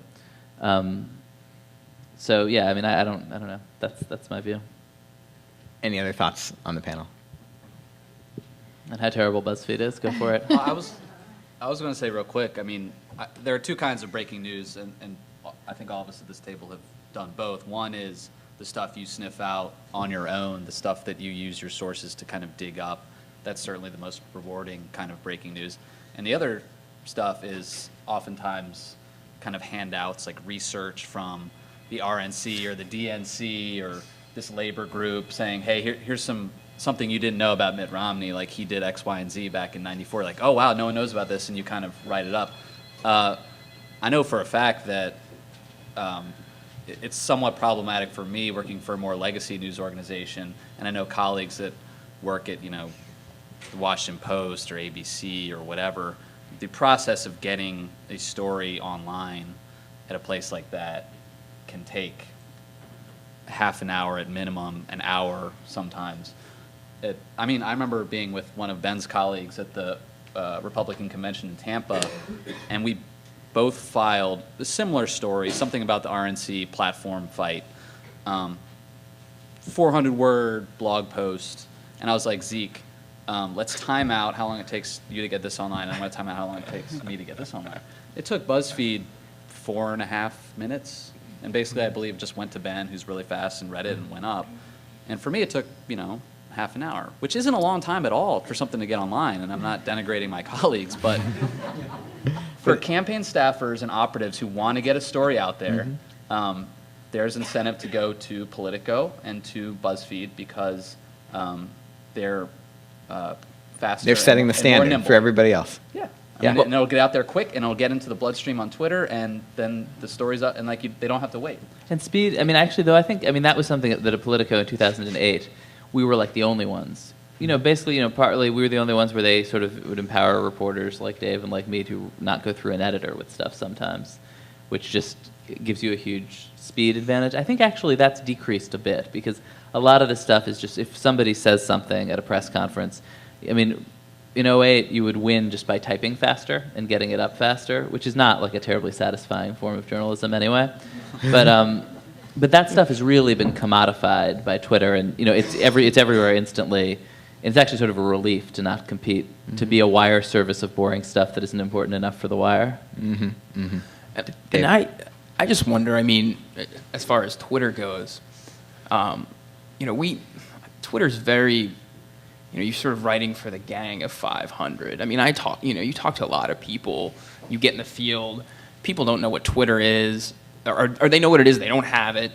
So yeah, I mean, I don't know. That's my view. Any other thoughts on the panel? And how terrible BuzzFeed is. Go for it. I was going to say real quick. I mean, there are two kinds of breaking news, and I think all of us at this table have done both. One is the stuff you sniff out on your own, the stuff that you use your sources to kind of dig up. That's certainly the most rewarding kind of breaking news. And the other stuff is oftentimes kind of handouts, like research from the RNC or the DNC or this labor group saying, hey, here's something you didn't know about Mitt Romney, like he did X, Y, and Z back in '94. Like, oh, wow, no one knows about this, and you kind of write it up. I know for a fact that it's somewhat problematic for me working for a more legacy news organization, and I know colleagues that work at, the Washington Post or ABC or whatever. The process of getting a story online at a place like that can take half an hour at minimum, an hour sometimes. I remember being with one of Ben's colleagues at the Republican convention in Tampa, and we both filed a similar story, something about the RNC platform fight, 400-word blog post, and I was like, Zeke, let's time out how long it takes you to get this online, and I'm going to time out how long it takes me to get this online. It took BuzzFeed 4.5 minutes, and basically I believe just went to Ben, who's really fast, and read it and went up. And for me it took, half an hour, which isn't a long time at all for something to get online, and I'm not denigrating my colleagues, but for campaign staffers and operatives who want to get a story out there, there's incentive to go to Politico and to BuzzFeed because they're faster. They're setting the standard for everybody else. Yeah. Yeah. And it'll get out there quick, and it'll get into the bloodstream on Twitter, and then the story's up, and they don't have to wait. And speed, actually, though, I think that was something that at Politico in 2008, we were like the only ones. Basically, partly we were the only ones where they sort of would empower reporters like Dave and like me to not go through an editor with stuff sometimes, which just gives you a huge speed advantage. I think actually that's decreased a bit, because a lot of this stuff is just, if somebody says something at a press conference, in 2008 you would win just by typing faster and getting it up faster, which is not like a terribly satisfying form of journalism anyway. But that stuff has really been commodified by Twitter, and it's everywhere instantly. it's actually sort of a relief to not compete, to be a wire service of boring stuff that isn't important enough for the wire. And I just wonder, I mean, as far as Twitter goes, Twitter's very, you're sort of writing for the gang of 500. I mean, you talk to a lot of people, you get in the field, people don't know what Twitter is, or they know what it is, they don't have it.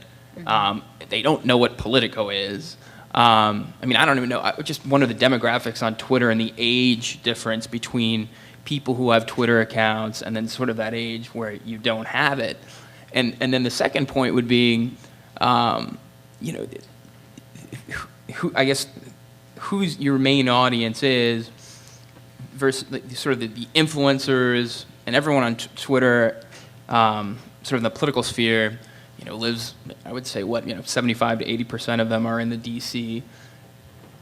They don't know what Politico is. I mean, I don't even know. I just wonder the demographics on Twitter and the age difference between people who have Twitter accounts and then sort of that age where you don't have it. And then the second point would be, I guess, who's your main audience is versus sort of the influencers and everyone on Twitter, sort of in the political sphere, lives, I would say, 75 to 80% of them are in the D.C.,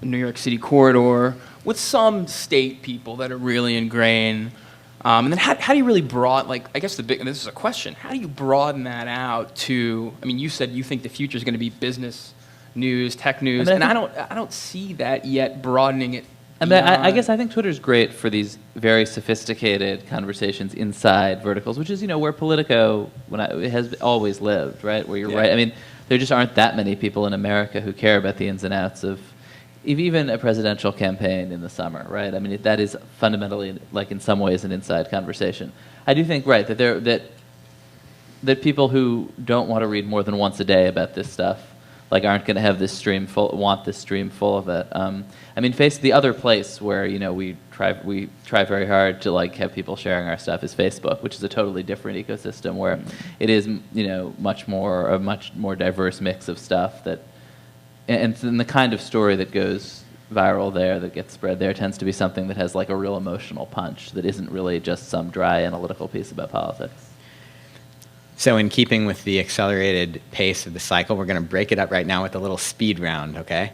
New York City corridor, with some state people that are really ingrained. And then how do you really I guess and this is a question, how do you broaden that out to, I mean, you said you think the future is going to be business news, tech news, and I don't see that yet broadening it. I mean, I guess I think Twitter's great for these very sophisticated conversations inside verticals, which is, where Politico it has always lived, right? Where you're right. I mean, there just aren't that many people in America who care about the ins and outs of even a presidential campaign in the summer, right? I mean, that is fundamentally, like in some ways, an inside conversation. I do think, right, that people who don't want to read more than once a day about this stuff, like, aren't going to have this stream want this stream full of it. I mean, the other place where we try very hard to have people sharing our stuff is Facebook, which is a totally different ecosystem where it is a much more diverse mix of stuff and the kind of story that goes viral there, that gets spread there, tends to be something that has a real emotional punch that isn't really just some dry analytical piece about politics. So in keeping with the accelerated pace of the cycle, we're going to break it up right now with a little speed round, okay?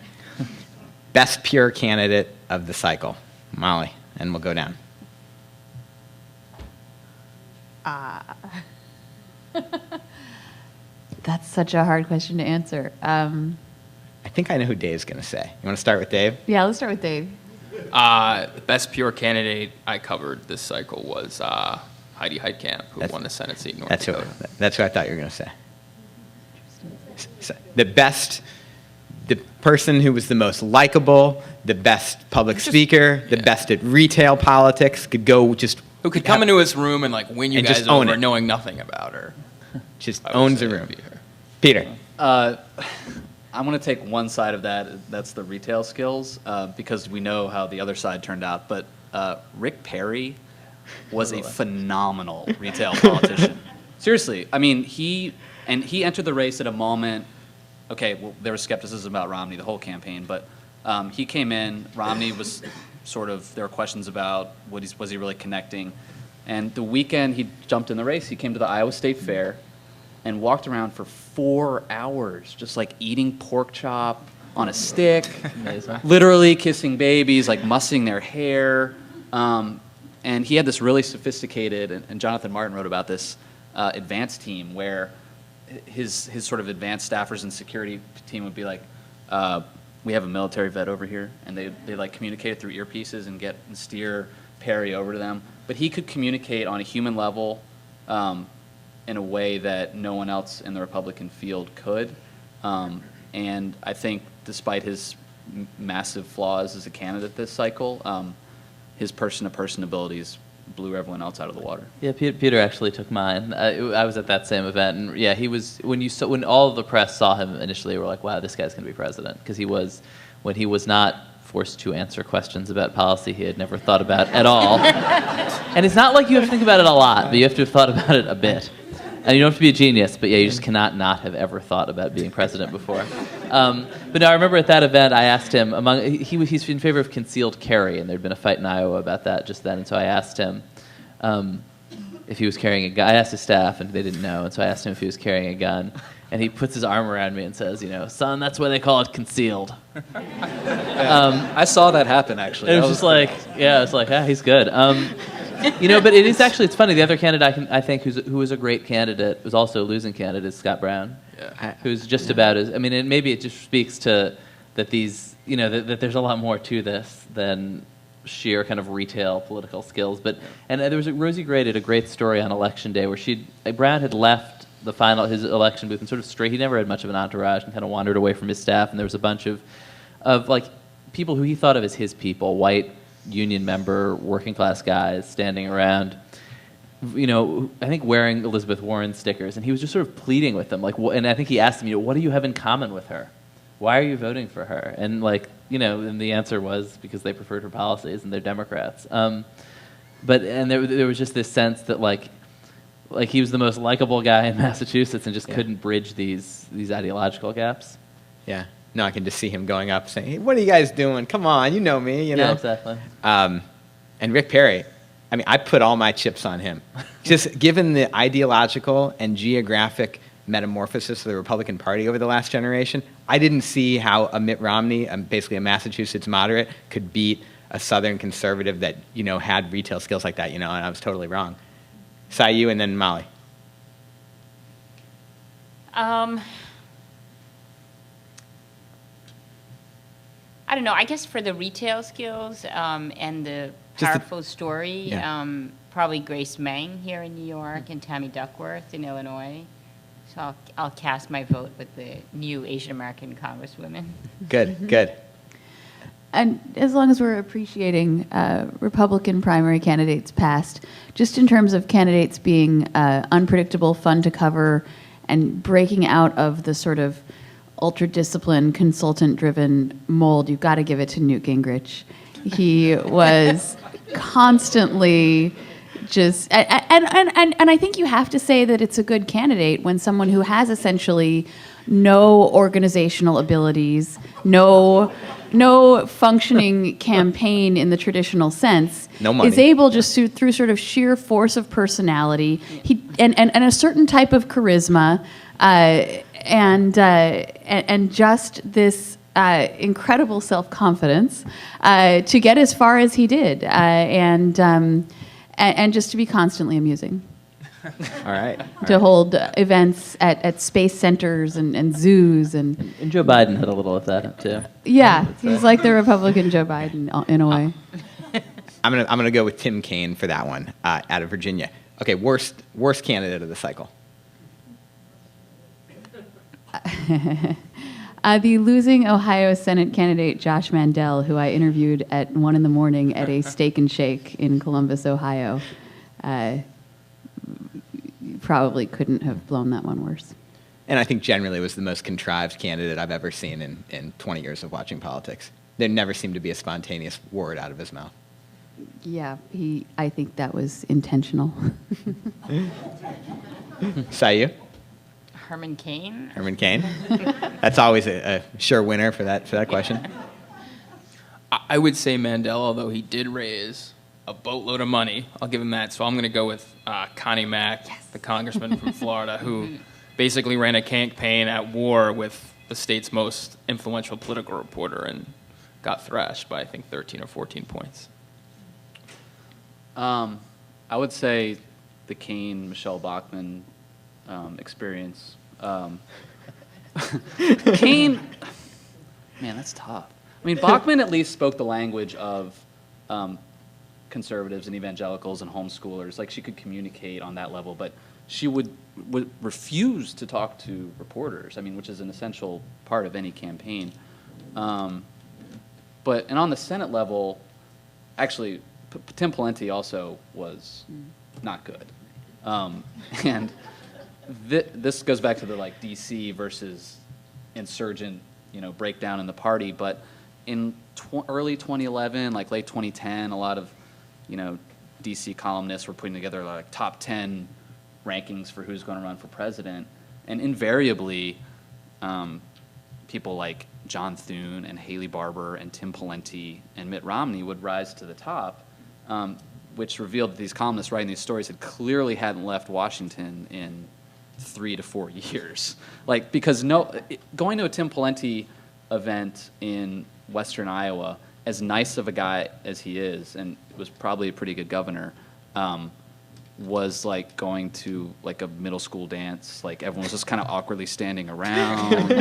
Best pure candidate of the cycle, Molly, and we'll go down. That's such a hard question to answer. I think I know who Dave's going to say. You want to start with Dave? Yeah, let's start with Dave. The best pure candidate I covered this cycle was Heidi Heitkamp, who won the Senate seat in North Dakota. That's who I thought you were going to say. So the person who was the most likable, the best public speaker, the best at retail politics, who could come into his room and win you guys over knowing nothing about her. Just owns a room. Peter. I'm going to take one side of that. That's the retail skills, because we know how the other side turned out. But Rick Perry was a phenomenal retail politician. Seriously, I mean, he entered the race at a moment. Okay, well, there was skepticism about Romney the whole campaign, but he came in. Romney was there were questions about was he really connecting, and the weekend he jumped in the race. He came to the Iowa State Fair and walked around for 4 hours, just eating pork chop on a stick, literally kissing babies, mussing their hair. And he had this really sophisticated, and Jonathan Martin wrote about this, advanced team where his sort of advanced staffers and security team would be we have a military vet over here, and they communicate it through earpieces and steer Perry over to them. But he could communicate on a human level in a way that no one else in the Republican field could. And I think despite his massive flaws as a candidate this cycle, his person-to-person abilities blew everyone else out of the water. Yeah, Peter actually took mine. I was at that same event, and yeah, he was when all of the press saw him initially, were like, "Wow, this guy's going to be president," because when he was not forced to answer questions about policy he had never thought about at all. And it's not like you have to think about it a lot, but you have to have thought about it a bit. And you don't have to be a genius, but yeah, you just cannot not have ever thought about being president before. But no, I remember at that event, I asked him, he's in favor of concealed carry, and there'd been a fight in Iowa about that just then, and so I asked him if he was carrying a gun. I asked his staff, and they didn't know, and so I asked him if he was carrying a gun, and he puts his arm around me and says, son, that's why they call it concealed. I saw that happen, actually. It was just he's good. But it is actually, it's funny, the other candidate who was a great candidate, was also a losing candidate, is Scott Brown, who's just about maybe it just speaks to that these that there's a lot more to this than sheer kind of retail political skills. But and there was Rosie Gray did a great story on election day where Brown had left his election booth and sort of straight. He never had much of an entourage and kind of wandered away from his staff. And there was a bunch of like people who he thought of as his people, white union member, working class guys standing around, I think wearing Elizabeth Warren stickers, and he was just sort of pleading with them, and I think he asked them, what do you have in common with her? Why are you voting for her? And and the answer was because they preferred her policies and they're Democrats. But there was just this sense that like he was the most likable guy in Massachusetts and just couldn't bridge these ideological gaps. Yeah. No, I can just see him going up saying, hey, what are you guys doing? Come on, you know me, Yeah, exactly. And Rick Perry, I put all my chips on him. Just given the ideological and geographic metamorphosis of the Republican Party over the last generation, I didn't see how a Mitt Romney, basically a Massachusetts moderate, could beat a Southern conservative that, had retail skills like that, and I was totally wrong. Sayu and then Molly. I don't know. I guess for the retail skills and the powerful story, probably Grace Meng here in New York and Tammy Duckworth in Illinois. So I'll cast my vote with the new Asian American Congresswomen. Good. And as long as we're appreciating Republican primary candidates past, just in terms of candidates being unpredictable, fun to cover, and breaking out of the sort of ultra-disciplined, consultant-driven mold, you've got to give it to Newt Gingrich. He was constantly just, and I think you have to say that it's a good candidate when someone who has essentially no organizational abilities, no functioning campaign in the traditional sense, no money, is able just through sort of sheer force of personality, and a certain type of charisma, and just this incredible self-confidence to get as far as he did, and just to be constantly amusing. All right. To hold events at space centers and zoos and Joe Biden had a little of that too. Yeah, he's like the Republican Joe Biden in a way. I'm gonna go with Tim Kaine for that one out of Virginia. Okay, worst candidate of the cycle. The losing Ohio Senate candidate Josh Mandel, who I interviewed at 1 a.m. at a Steak and Shake in Columbus, Ohio. Probably couldn't have blown that one worse. And I think generally was the most contrived candidate I've ever seen in 20 years of watching politics. There never seemed to be a spontaneous word out of his mouth. Yeah, I think that was intentional. Sayu? Herman Cain. Herman Cain? That's always a sure winner for that question. I would say Mandel, although he did raise a boatload of money. I'll give him that. So I'm going to go with Connie Mack, the congressman from Florida, who basically ran a campaign at war with the state's most influential political reporter and got thrashed by, I think, 13 or 14 points. I would say the Cain, Michelle Bachmann experience. Cain, man, that's tough. I mean, Bachmann at least spoke the language of conservatives and evangelicals and homeschoolers. Like, she could communicate on that level, but she would refuse to talk to reporters, which is an essential part of any campaign. And on the Senate level, actually, Tim Pawlenty also was not good. And this goes back to the DC versus insurgent, breakdown in the party. But in early 2011, late 2010, a lot of DC columnists were putting together top 10 rankings for who's going to run for president, and invariably, people like John Thune and Haley Barbour and Tim Pawlenty and Mitt Romney would rise to the top, which revealed that these columnists writing these stories clearly hadn't left Washington in 3 to 4 years. Because going to a Tim Pawlenty event in Western Iowa, as nice of a guy as he is, and was probably a pretty good governor, was going to a middle school dance. Everyone was just kind of awkwardly standing around.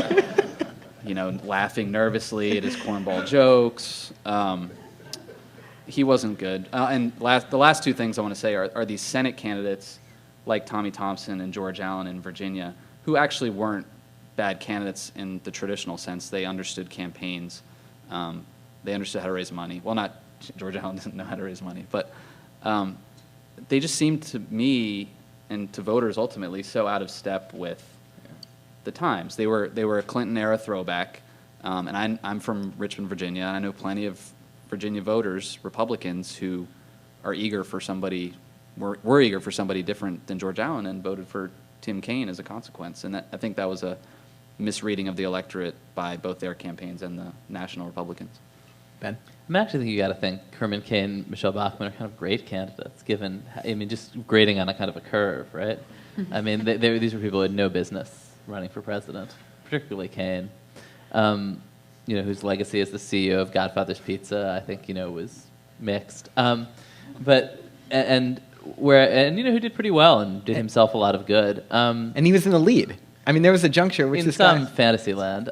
laughing nervously at his cornball jokes. He wasn't good. And the last two things I want to say are these Senate candidates like Tommy Thompson and George Allen in Virginia, who actually weren't bad candidates in the traditional sense. They understood campaigns. They understood how to raise money. Well, not George Allen didn't know how to raise money, but they just seemed to me and to voters ultimately so out of step with the times. They were a Clinton era throwback, and I'm from Richmond, Virginia. And I know plenty of Virginia voters, Republicans, who are eager for somebody, were eager for somebody different than George Allen and voted for Tim Kaine as a consequence. And I think that was a misreading of the electorate by both their campaigns and the national Republicans. Ben? I actually think you got to think Herman Cain, Michelle Bachmann are kind of great candidates, given, just grading on a kind of a curve, right? These were people who had no business running for president, particularly Cain, whose legacy as the CEO of Godfather's Pizza, I think, was mixed. Who did pretty well and did himself a lot of good. And he was in the lead. There was a juncture which in this some guy... fantasy land.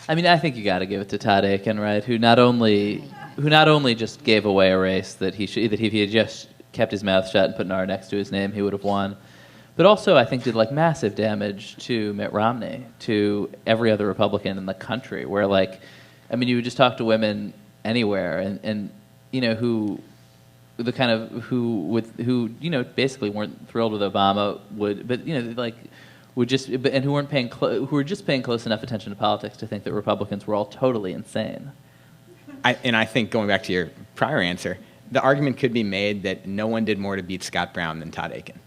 I think you got to give it to Todd Aiken, right? Who not only just gave away a race that if he had just kept his mouth shut and put an R next to his name, he would have won, but also I think did massive damage to Mitt Romney, to every other Republican in the country. Where you would just talk to women anywhere, and who basically weren't thrilled with Obama who were just paying close enough attention to politics to think that Republicans were all totally insane. I think, going back to your prior answer, the argument could be made that no one did more to beat Scott Brown than Todd Aiken.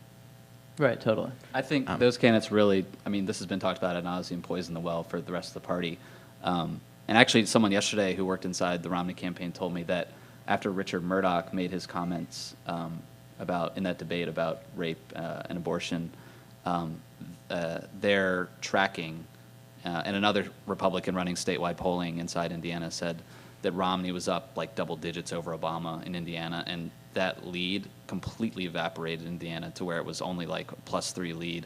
Right, totally. I think those candidates really, this has been talked about ad nauseum, poison the well for the rest of the party. And actually, someone yesterday who worked inside the Romney campaign told me that after Richard Murdoch made his comments in that debate about rape and abortion, their tracking, and another Republican running statewide polling inside Indiana said that Romney was up double digits over Obama in Indiana, and that lead completely evaporated in Indiana to where it was only a +3 lead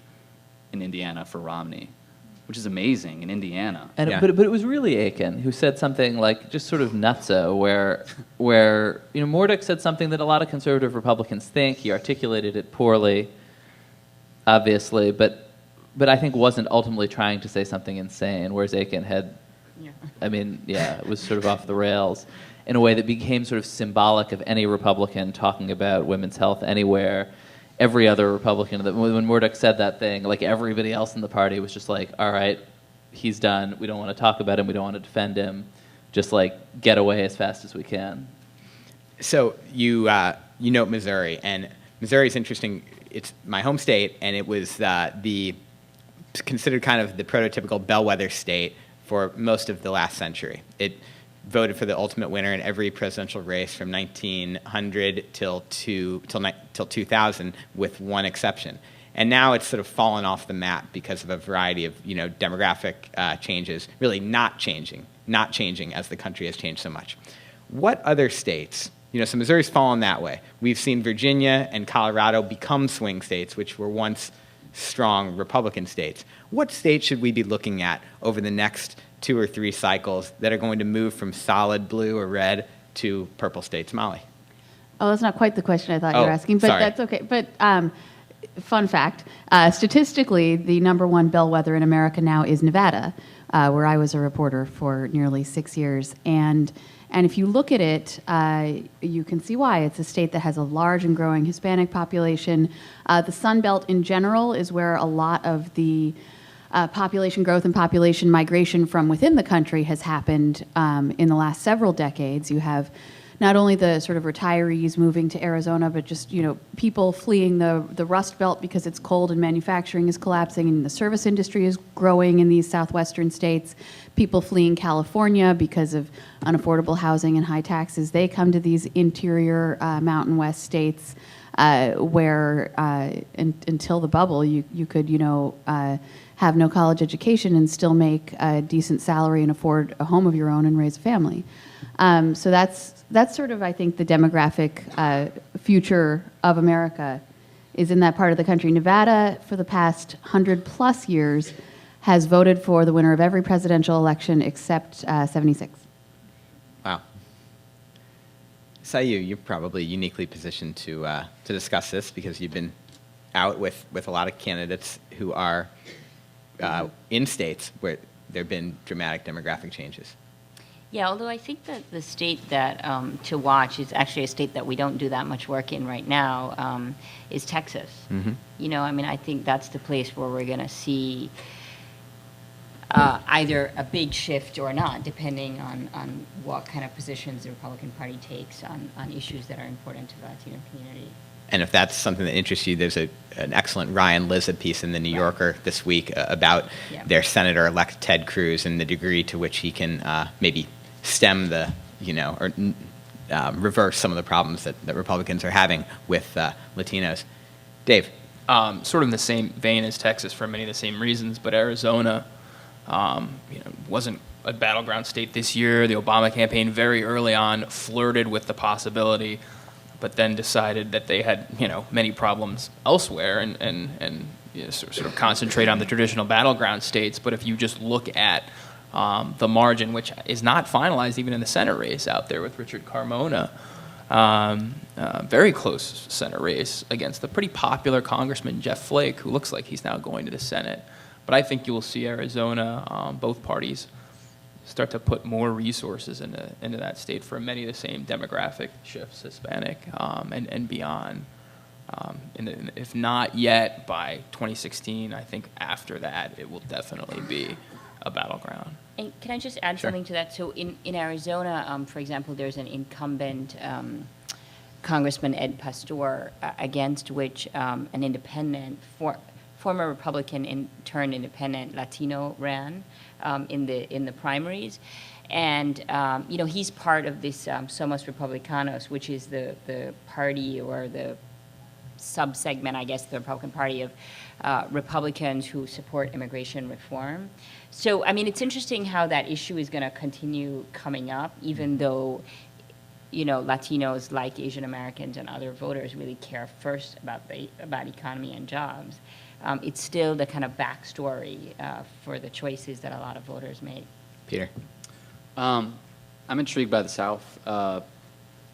in Indiana for Romney, which is amazing in Indiana. But it was really Aiken who said something just sort of nutso, where Murdoch said something that a lot of conservative Republicans think. He articulated it poorly, obviously, but I think wasn't ultimately trying to say something insane, whereas Aiken had, it was sort of off the rails in a way that became sort of symbolic of any Republican talking about women's health anywhere. Every other Republican, when Murdoch said that thing, everybody else in the party was just all right, he's done. We don't want to talk about him. We don't want to defend him. Just get away as fast as we can. So you note Missouri, and Missouri is interesting. It's my home state, and it was considered kind of the prototypical bellwether state for most of the last century. It voted for the ultimate winner in every presidential race from 1900 till 2000, with one exception. And now it's sort of fallen off the map because of a variety of demographic changes, really not changing as the country has changed so much. What other states? So Missouri's fallen that way. We've seen Virginia and Colorado become swing states, which were once strong Republican states. What states should we be looking at over the next 2 or 3 cycles that are going to move from solid blue or red to purple states? Molly? Oh, that's not quite the question I thought you were asking, but sorry. that's okay. But fun fact, statistically, the #1 bellwether in America now is Nevada, where I was a reporter for nearly 6 years. And if you look at it, you can see why. It's a state that has a large and growing Hispanic population. The Sun Belt in general is where a lot of the population growth and population migration from within the country has happened in the last several decades. You have not only the sort of retirees moving to Arizona, but just people fleeing the Rust Belt because it's cold and manufacturing is collapsing and the service industry is growing in these southwestern states. People fleeing California because of unaffordable housing and high taxes. They come to these interior Mountain West states where until the bubble, you could have no college education and still make a decent salary and afford a home of your own and raise a family. So that's sort of, I think, the demographic future of America is in that part of the country. Nevada, for the past 100+ years, has voted for the winner of every presidential election except 76. Wow. Sayu, you're probably uniquely positioned to discuss this because you've been out with a lot of candidates who are in states where there have been dramatic demographic changes. Yeah, although I think that the state that to watch is actually a state that we don't do that much work in right now is Texas. You know, I mean, I think that's the place where we're going to see either a big shift or not, depending on what kind of positions the Republican Party takes on issues that are important to the Latino community. And if that's something that interests you, there's an excellent Ryan Lizza piece in the New Yorker this week about their Senator-elect Ted Cruz and the degree to which he can maybe stem the, or reverse some of the problems that Republicans are having with Latinos. Dave? Sort of in the same vein as Texas for many of the same reasons, but Arizona, wasn't a battleground state this year. The Obama campaign very early on flirted with the possibility, but then decided that they had, many problems elsewhere and sort of concentrate on the traditional battleground states. But if you just look at the margin, which is not finalized even in the Senate race out there with Richard Carmona, very close Senate race against the pretty popular Congressman Jeff Flake, who looks like he's now going to the Senate. But I think you will see Arizona, both parties, start to put more resources into that state for many of the same demographic shifts, Hispanic and beyond. If not yet by 2016, I think after that it will definitely be a battleground. And can I just add something to that? So in Arizona, for example, there's an incumbent Congressman Ed Pastor against which an independent, former Republican turned independent Latino ran in the primaries. And, he's part of this Somos Republicanos, which is the party or the subsegment, I guess, the Republican Party of Republicans who support immigration reform. So, I mean, it's interesting how that issue is going to continue coming up, even though, Latinos, like Asian Americans and other voters, really care first about economy and jobs. It's still the kind of backstory for the choices that a lot of voters make. Peter? I'm intrigued by the South.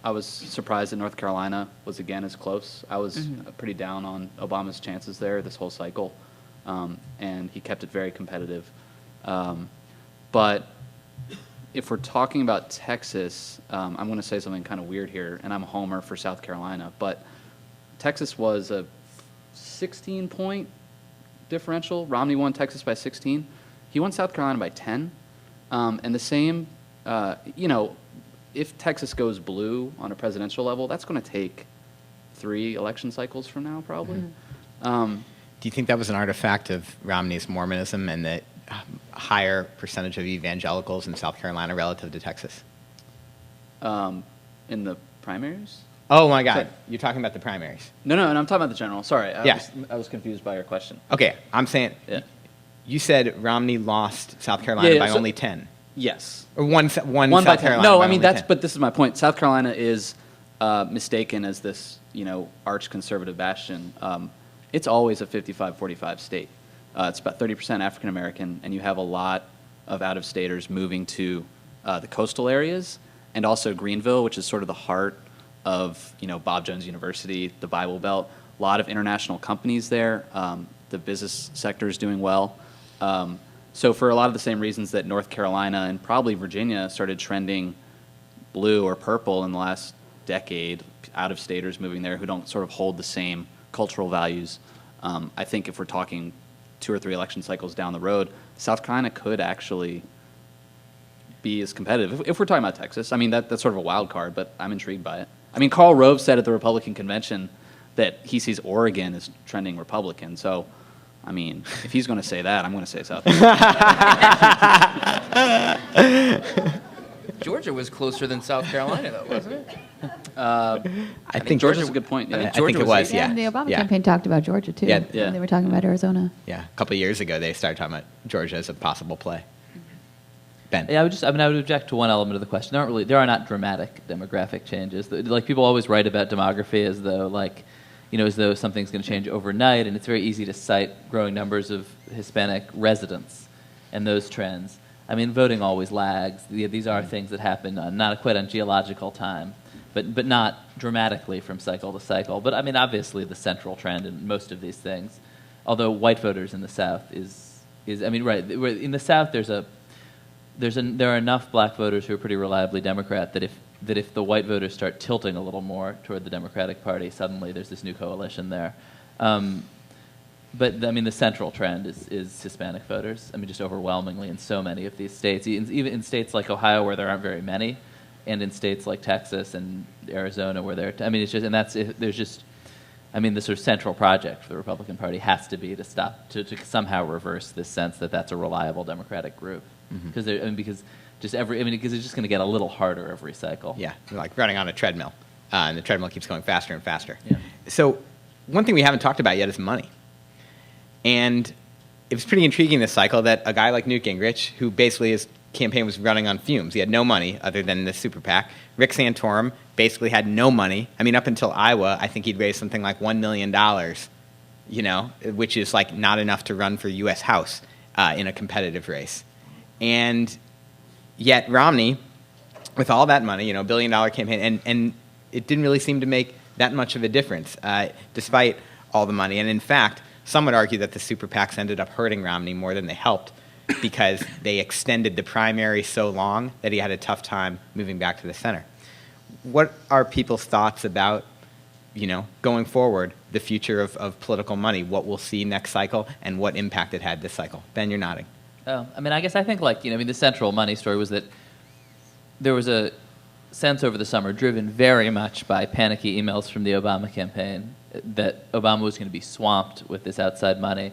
I was surprised that North Carolina was again as close. I was pretty down on Obama's chances there this whole cycle, and he kept it very competitive. But if we're talking about Texas, I'm going to say something kind of weird here, and I'm a homer for South Carolina, but Texas was a 16-point differential. Romney won Texas by 16. He won South Carolina by 10. And the same, if Texas goes blue on a presidential level, that's going to take 3 election cycles from now, probably. Do you think that was an artifact of Romney's Mormonism and the higher percentage of evangelicals in South Carolina relative to Texas? In the primaries? Oh, my God. Sorry. You're talking about the primaries. No, and I'm talking about the general. Sorry, Yeah. I was confused by your question. Okay, I'm saying, Yeah. you said Romney lost South Carolina by only 10. Yes. Or one One South by 10. Carolina No, by I mean, only 10. but this is my point. South Carolina is mistaken as this, arch conservative bastion. It's always a 55-45 state. It's about 30% African American, and you have a lot of out-of-staters moving to the coastal areas, and also Greenville, which is sort of the heart of, Bob Jones University, the Bible Belt. A lot of international companies there. The business sector is doing well. So for a lot of the same reasons that North Carolina and probably Virginia started trending blue or purple in the last decade, out-of-staters moving there who don't sort of hold the same cultural values. I think if we're talking 2 or 3 election cycles down the road, South Carolina could actually be as competitive. If we're talking about Texas, I mean, that's sort of a wild card, but I'm intrigued by it. I mean, Karl Rove said at the Republican convention that he sees Oregon as trending Republican. So, I mean, if he's going to say that, I'm going to say South Carolina. Georgia was closer than South Carolina, though, wasn't it? I think Georgia's a good point. Yeah. I think it was, yeah. And the Obama Yeah. campaign talked about Georgia, too. Yeah. When they were talking about Arizona. Yeah, a couple of years ago, they started talking about Georgia as a possible play. Ben? Yeah, I would object to one element of the question. There are not dramatic demographic changes. Like, people always write about demography as though, like, as though something's going to change overnight, and it's very easy to cite growing numbers of Hispanic residents and those trends. I mean, voting always lags. These are things that happen not quite on geological time, but not dramatically from cycle to cycle. But I mean, obviously, the central trend in most of these things, although white voters in the South is I mean, right, in the South there are enough black voters who are pretty reliably Democrat that if the white voters start tilting a little more toward the Democratic Party, suddenly there's this new coalition there. But I mean, the central trend is Hispanic voters. I mean, just overwhelmingly in so many of these states, even in states like Ohio where there aren't very many, and in states like Texas and Arizona where there's just, I mean, the sort of central project for the Republican Party has to be to somehow reverse this sense that that's a reliable Democratic group, because because it's just going to get a little harder every cycle. Yeah, like running on a treadmill, and the treadmill keeps going faster and faster. Yeah. So one thing we haven't talked about yet is money. And it was pretty intriguing this cycle that a guy like Newt Gingrich, who basically his campaign was running on fumes, he had no money other than the super PAC. Rick Santorum basically had no money. I mean, up until Iowa, I think he'd raised something like $1 million, which is like not enough to run for U.S. House in a competitive race. And yet Romney, with all that money, $1 billion campaign, and it didn't really seem to make that much of a difference, despite all the money. And in fact, some would argue that the super PACs ended up hurting Romney more than they helped, because they extended the primary so long that he had a tough time moving back to the center. What are people's thoughts about, going forward, the future of political money, what we'll see next cycle, and what impact it had this cycle? Ben, you're nodding. Oh, I mean, I guess I think the central money story was that there was a sense over the summer, driven very much by panicky emails from the Obama campaign, that Obama was going to be swamped with this outside money.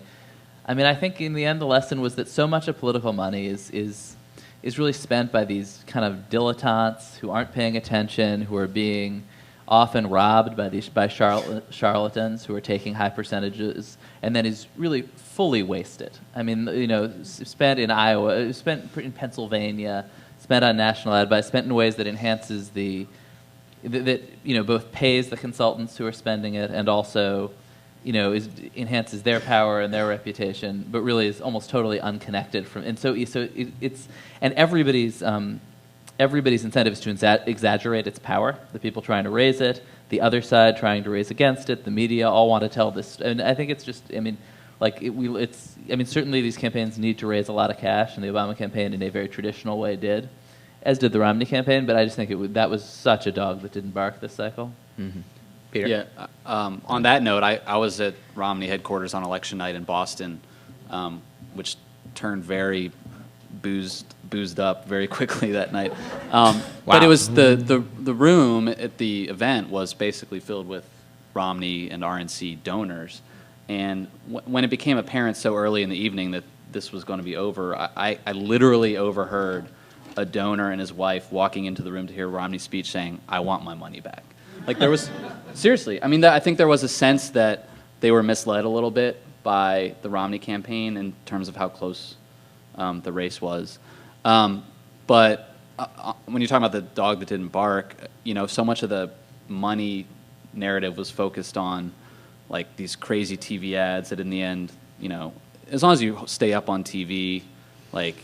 I mean, I think in the end the lesson was that so much of political money is really spent by these kind of dilettantes who aren't paying attention, who are being often robbed by charlatans who are taking high percentages, and then is really fully wasted. I mean, spent in Iowa, spent in Pennsylvania, spent on national ad buy, spent in ways that enhances both pays the consultants who are spending it and also, enhances their power and their reputation, but really is almost totally unconnected from. And everybody's incentive is to exaggerate its power. The people trying to raise it, the other side trying to raise against it, the media all want to tell this. And I think it's just, certainly these campaigns need to raise a lot of cash, and the Obama campaign in a very traditional way did, as did the Romney campaign, but I just think that was such a dog that didn't bark this cycle. Mm-hmm. Peter? Yeah. On that note, I was at Romney headquarters on election night in Boston, which turned very boozed up very quickly that night. But it was the room at the event was basically filled with Romney and RNC donors. And when it became apparent so early in the evening that this was going to be over, I literally overheard a donor and his wife walking into the room to hear Romney's speech saying, "I want my money back." Like, there was, seriously, I mean, I think there was a sense that they were misled a little bit by the Romney campaign in terms of how close the race was. But when you're talking about the dog that didn't bark, so much of the money narrative was focused on like these crazy TV ads that in the end, as long as you stay up on TV, like,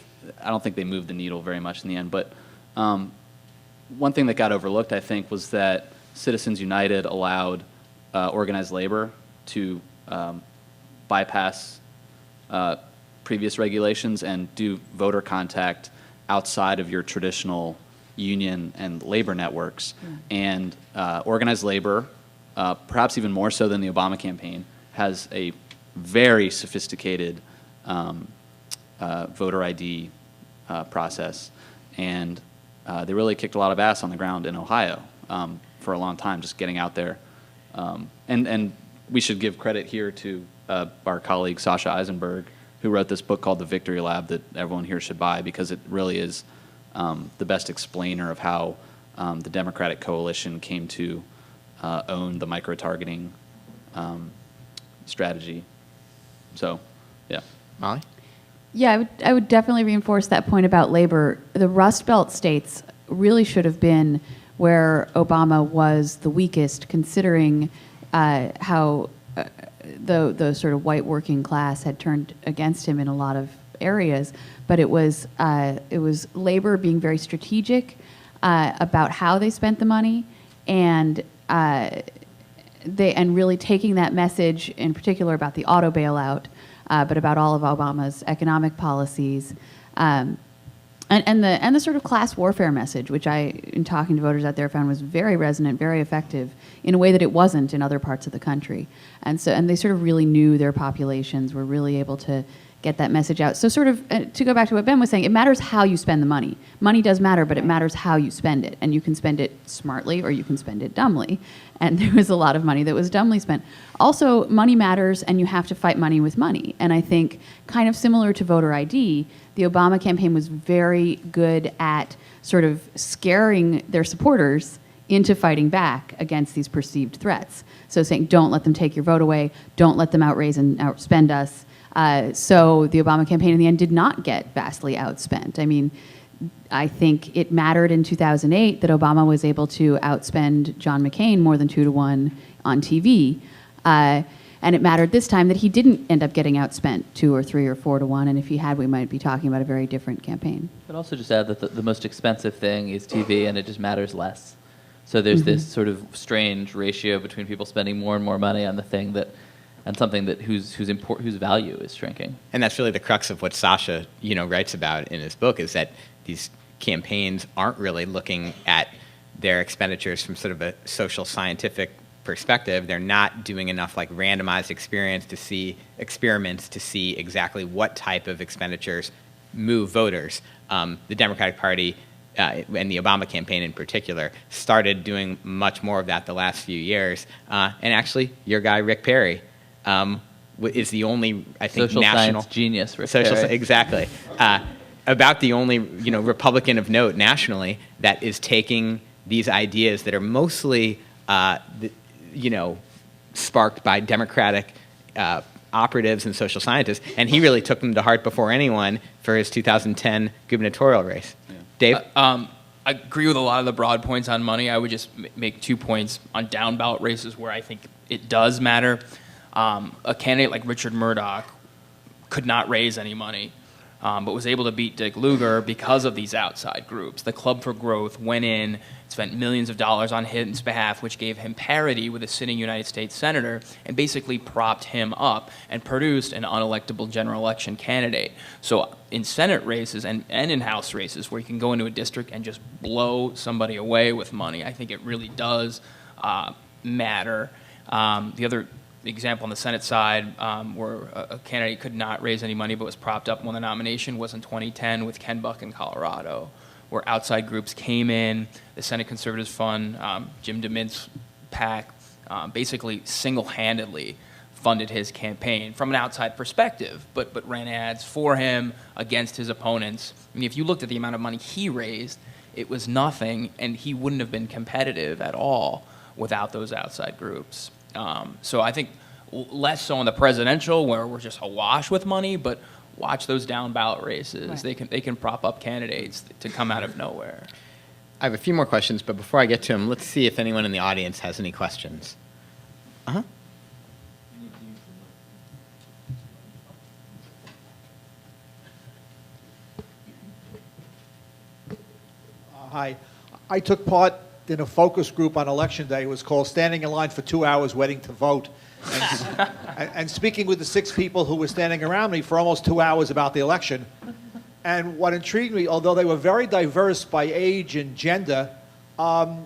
I don't think they moved the needle very much in the end. But one thing that got overlooked, I think, was that Citizens United allowed organized labor to bypass previous regulations and do voter contact outside of your traditional union and labor networks. And organized labor, perhaps even more so than the Obama campaign, has a very sophisticated voter ID process. And they really kicked a lot of ass on the ground in Ohio for a long time, just getting out there. And we should give credit here to our colleague Sasha Eisenberg, who wrote this book called The Victory Lab that everyone here should buy, because it really is the best explainer of how the Democratic coalition came to own the micro-targeting strategy. So, yeah. Molly? Yeah, I would definitely reinforce that point about labor. The Rust Belt states really should have been where Obama was the weakest, considering how the sort of white working class had turned against him in a lot of areas, but it was labor being very strategic about how they spent the money, and really taking that message, in particular about the auto bailout, but about all of Obama's economic policies, and the sort of class warfare message, which I, in talking to voters out there, found was very resonant, very effective, in a way that it wasn't in other parts of the country. And they sort of really knew their populations, were really able to get that message out. So sort of, to go back to what Ben was saying, it matters how you spend the money. Money does matter, but it matters how you spend it. And you can spend it smartly or you can spend it dumbly. And there was a lot of money that was dumbly spent. Also, money matters, and you have to fight money with money. And I think, kind of similar to voter ID, the Obama campaign was very good at sort of scaring their supporters into fighting back against these perceived threats. So saying, don't let them take your vote away, don't let them outraise and outspend us. So the Obama campaign in the end did not get vastly outspent. I mean, I think it mattered in 2008 that Obama was able to outspend John McCain more than 2-to-1 on TV. And it mattered this time that he didn't end up getting outspent 2 or 3 or 4-to-1. And if he had, we might be talking about a very different campaign. But also just add that the most expensive thing is TV, and it just matters less. So there's this sort of strange ratio between people spending more and more money on the thing that, and something that whose value is shrinking. And that's really the crux of what Sasha, writes about in his book, is that these campaigns aren't really looking at their expenditures from sort of a social scientific perspective. They're not doing enough like randomized experiments to see exactly what type of expenditures move voters. The Democratic Party and the Obama campaign in particular started doing much more of that the last few years. And actually, your guy Rick Perry is the only, I think, social national science genius. Rick Perry. Exactly. About the only Republican of note nationally that is taking these ideas that are mostly sparked by Democratic operatives and social scientists, and he really took them to heart before anyone for his 2010 gubernatorial race. Yeah. Dave? I agree with a lot of the broad points on money. I would just make 2 points on down ballot races where I think it does matter. A candidate like Richard Murdoch could not raise any money, but was able to beat Dick Lugar because of these outside groups. The Club for Growth went in, spent millions of dollars on his behalf, which gave him parity with a sitting United States senator, and basically propped him up and produced an unelectable general election candidate. So in Senate races and in House races where you can go into a district and just blow somebody away with money, I think it really does matter. The other example on the Senate side where a candidate could not raise any money but was propped up and won the nomination was in 2010 with Ken Buck in Colorado, where outside groups came in, the Senate Conservatives Fund, Jim DeMint's PAC, basically single-handedly funded his campaign from an outside perspective, but ran ads for him against his opponents. I mean, if you looked at the amount of money he raised, it was nothing, and he wouldn't have been competitive at all without those outside groups. So I think less so on the presidential, where we're just awash with money, but watch those down ballot races. Right. They can prop up candidates to come out of nowhere. I have a few more questions, but before I get to them, let's see if anyone in the audience has any questions. Uh-huh. Hi. I took part in a focus group on Election Day. It was called Standing in Line for 2 Hours Waiting to Vote. And speaking with the 6 people who were standing around me for almost 2 hours about the election. And what intrigued me, although they were very diverse by age and gender, I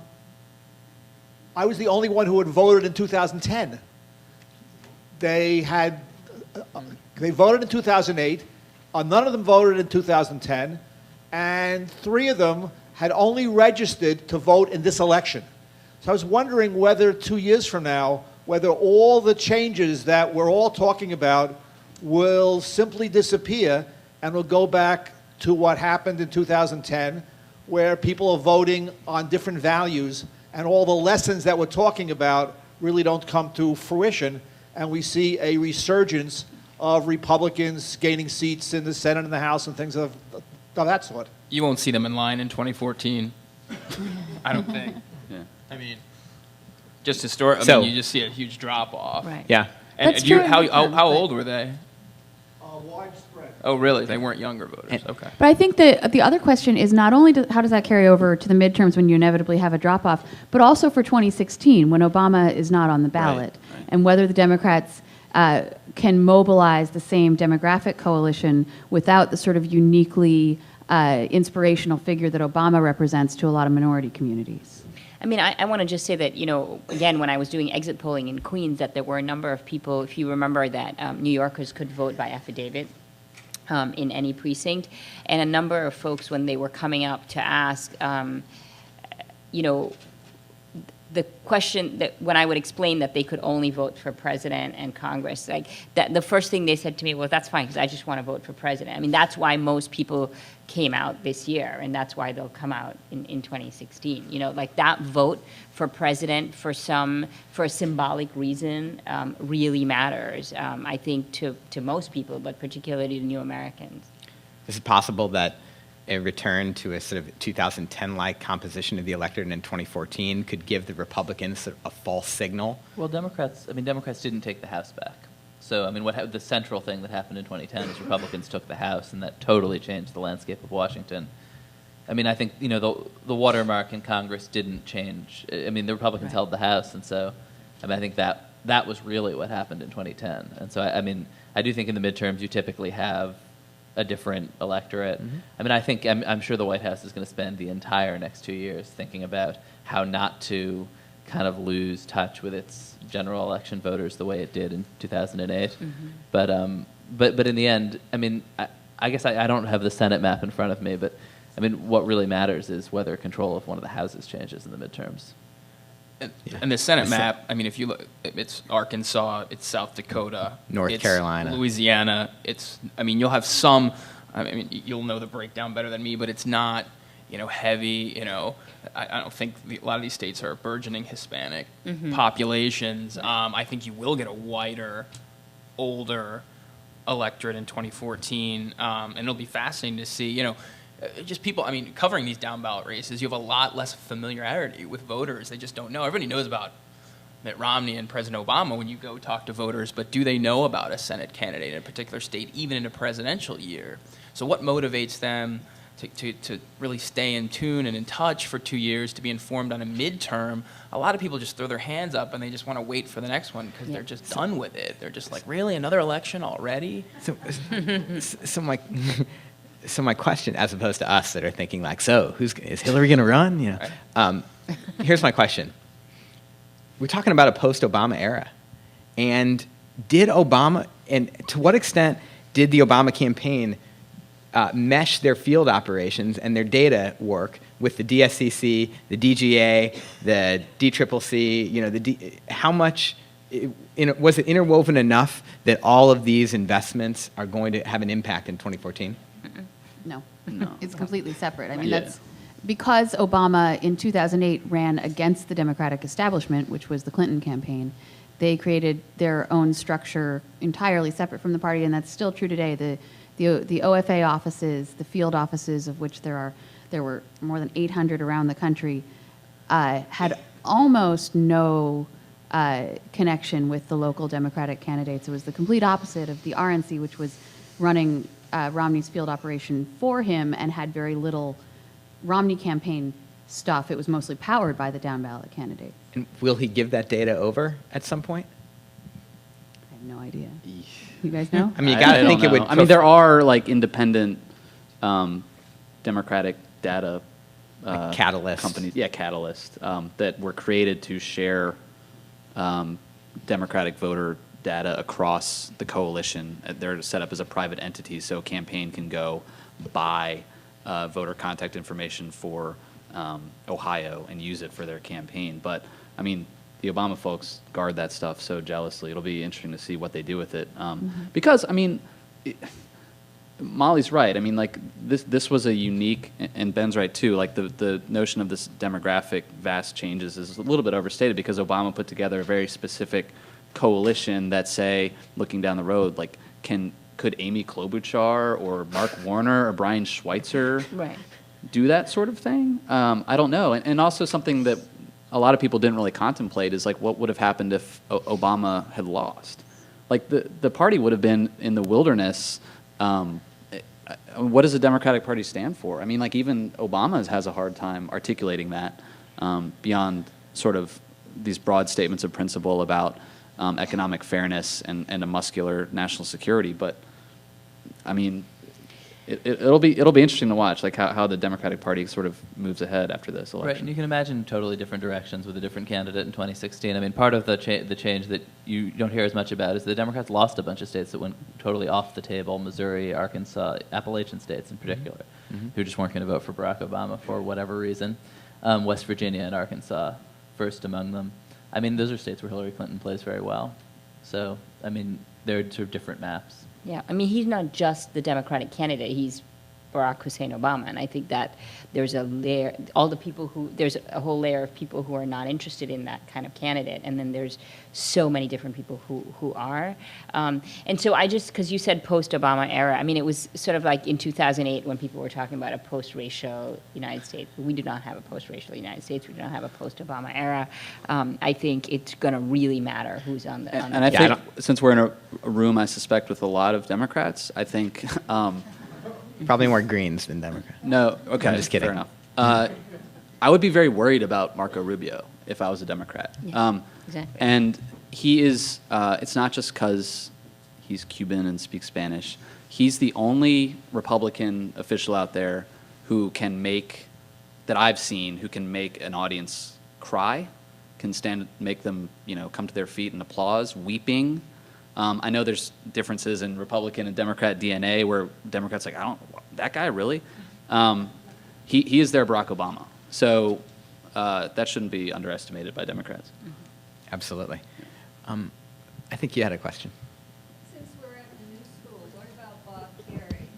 was the only one who had voted in 2010. They voted in 2008, none of them voted in 2010, and 3 of them had only registered to vote in this election. So I was wondering whether 2 years from now, whether all the changes that we're all talking about will simply disappear and we'll go back to what happened in 2010, where people are voting on different values and all the lessons that we're talking about really don't come to fruition, and we see a resurgence of Republicans gaining seats in the Senate and the House and things of that sort. You won't see them in line in 2014. I don't think. Yeah. I mean, Just historic. I So- mean, you just see a huge drop off. Right. Yeah. And That's you, true in how midterms, how but- old were they? Widespread. Oh, really? They weren't younger voters. Okay. But I think the other question is not only how does that carry over to the midterms when you inevitably have a drop-off, but also for 2016 when Obama is not on the ballot, and whether the Democrats can mobilize the same demographic coalition without the sort of uniquely inspirational figure that Obama represents to a lot of minority communities. I mean, I want to just say that, again, when I was doing exit polling in Queens, that there were a number of people, if you remember, that New Yorkers could vote by affidavit in any precinct. And a number of folks, when they were coming up to ask, the question that when I would explain that they could only vote for president and Congress, like that, the first thing they said to me, well, that's fine, because I just want to vote for president. I mean, that's why most people came out this year, and that's why they'll come out in 2016. Like that vote for president for a symbolic reason really matters, I think, to most people, but particularly to new Americans. Is it possible that a return to a sort of 2010-like composition of the electorate in 2014 could give the Republicans a false signal? Well, Democrats didn't take the House back. So, I mean, the central thing that happened in 2010 is Republicans took the House, and that totally changed the landscape of Washington. I mean, I think, the watermark in Congress didn't change. I mean, the Republicans held the House, and so, I mean, I think that was really what happened in 2010. And so, I mean, I do think in the midterms you typically have a different electorate. Mm-hmm. I mean, I'm sure the White House is going to spend the entire next 2 years thinking about how not to kind of lose touch with its general election voters the way it did in 2008. Mm-hmm. But in the end, I mean, I guess I don't have the Senate map in front of me, but I mean, what really matters is whether control of one of the houses changes in the midterms. And the Senate map, I mean, if you look, it's Arkansas, it's South Dakota, North it's Carolina, Louisiana. I mean, you'll have some. I mean, you'll know the breakdown better than me, but it's not, heavy. I don't think a lot of these states are burgeoning Hispanic populations. I think you will get a wider, older electorate in 2014, and it'll be fascinating to see. Just people, I mean, covering these down ballot races, you have a lot less familiarity with voters. They just don't know. Everybody knows about Mitt Romney and President Obama when you go talk to voters, but do they know about a Senate candidate in a particular state, even in a presidential year? So what motivates them to really stay in tune and in touch for 2 years, to be informed on a midterm? A lot of people just throw their hands up and they just want to wait for the next one because they're just done with it. They're just like, really, another election already? So my question, as opposed to us that are thinking like, so is Hillary going to run? Here's my question. We're talking about a post-Obama era, and to what extent did the Obama campaign mesh their field operations and their data work with the DSCC, the DGA, the DCCC? How much was it interwoven enough that all of these investments are going to have an impact in 2014? No, it's completely separate. I mean, that's because Obama in 2008 ran against the Democratic establishment, which was the Clinton campaign. They created their own structure entirely separate from the party, and that's still true today. The OFA offices, the field offices, of which there were more than 800 around the country, had almost no connection with the local Democratic candidates. It was the complete opposite of the RNC, which was running Romney's field operation for him and had very little Romney campaign stuff. It was mostly powered by the down ballot candidate. And will he give that data over at some point? I have no idea. You guys know? I mean, you got to think it would. I mean, there are like independent Democratic data Like Catalyst. companies. Yeah, Catalyst that were created to share Democratic voter data across the coalition. They're set up as a private entity, so a campaign can go buy voter contact information for Ohio and use it for their campaign. But I mean, the Obama folks guard that stuff so jealously. It'll be interesting to see what they do with it. Because I mean, Molly's right. I mean, like this was a unique, and Ben's right too. Like the notion of this demographic vast changes is a little bit overstated because Obama put together a very specific coalition that, say, looking down the road, like could Amy Klobuchar or Mark Warner or Brian Schweitzer Right. do that sort of thing? I don't know. And also something that a lot of people didn't really contemplate is like what would have happened if Obama had lost. Like the party would have been in the wilderness. What does the Democratic Party stand for? I mean, like even Obama has a hard time articulating that beyond sort of these broad statements of principle about economic fairness and a muscular national security. But I mean, it'll be interesting to watch, like how the Democratic Party sort of moves ahead after this election. Right, and you can imagine totally different directions with a different candidate in 2016. I mean, part of the change that you don't hear as much about is the Democrats lost a bunch of states that went totally off the table: Missouri, Arkansas, Appalachian states in particular, who just weren't going to vote for Barack Obama for whatever reason. West Virginia and Arkansas, first among them. I mean, those are states where Hillary Clinton plays very well. So, I mean, they're sort of different maps. Yeah, I mean, he's not just the Democratic candidate, he's Barack Hussein Obama, and I think that there's a layer, there's a whole layer of people who are not interested in that kind of candidate, and then there's so many different people who are. And so because you said post-Obama era, I mean, it was sort of like in 2008 when people were talking about a post-racial United States. We do not have a post-racial United States, we do not have a post-Obama era. I think it's going to really matter who's on the... And I think, since we're in a room, I suspect, with a lot of Democrats, I think... Probably more Greens than Democrats. No, okay, I'm just kidding. fair enough. I would be very worried about Marco Rubio if I was a Democrat. Yeah, exactly. And he is, it's not just because he's Cuban and speaks Spanish. He's the only Republican official out there who can that I've seen, who can make an audience cry, can make them, come to their feet and applause, weeping. I know there's differences in Republican and Democrat DNA where Democrats like, that guy really? He is their Barack Obama. So that shouldn't be underestimated by Democrats. Absolutely. I think you had a question. Since we're at the new school, what about Bob Kerrey?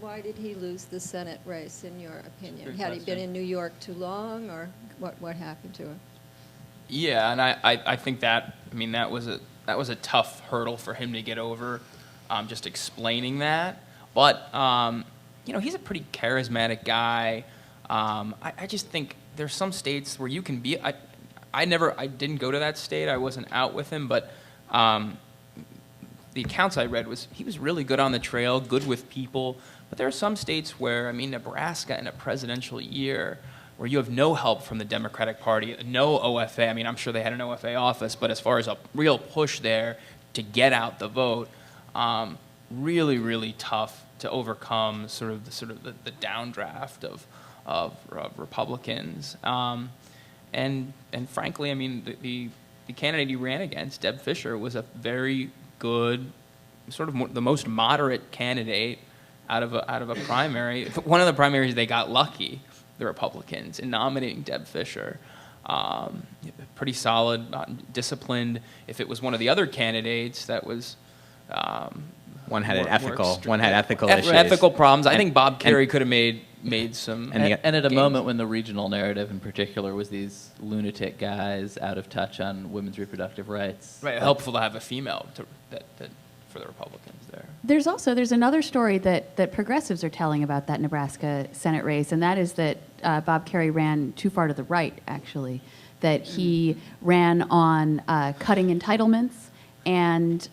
Why did he lose the Senate race, in your opinion? Good Had he question. been in New York too long, or what happened to him? Yeah, and I think that was a tough hurdle for him to get over, just explaining that. But he's a pretty charismatic guy. I just think there's some states where you can be. I didn't go to that state. I wasn't out with him, but the accounts I read was he was really good on the trail, good with people. But there are some states where, Nebraska in a presidential year, where you have no help from the Democratic Party, no OFA. I'm sure they had an OFA office, but as far as a real push there to get out the vote, really, really tough to overcome sort of the downdraft of Republicans. And frankly, the candidate he ran against, Deb Fischer, was a very good, sort of the most moderate candidate out of a primary. One of the primaries they got lucky, the Republicans, in nominating Deb Fischer. Pretty solid, disciplined. If it was one of the other candidates, that was One had more ethical issues. Ethical problems. I think Bob Kerrey could have made some. And at a gains. moment when the regional narrative in particular was these lunatic guys out of touch on women's reproductive rights. Right, helpful to have a female for the Republicans there. There's another story that progressives are telling about that Nebraska Senate race, and that is that Bob Kerrey ran too far to the right, actually, that he ran on cutting entitlements and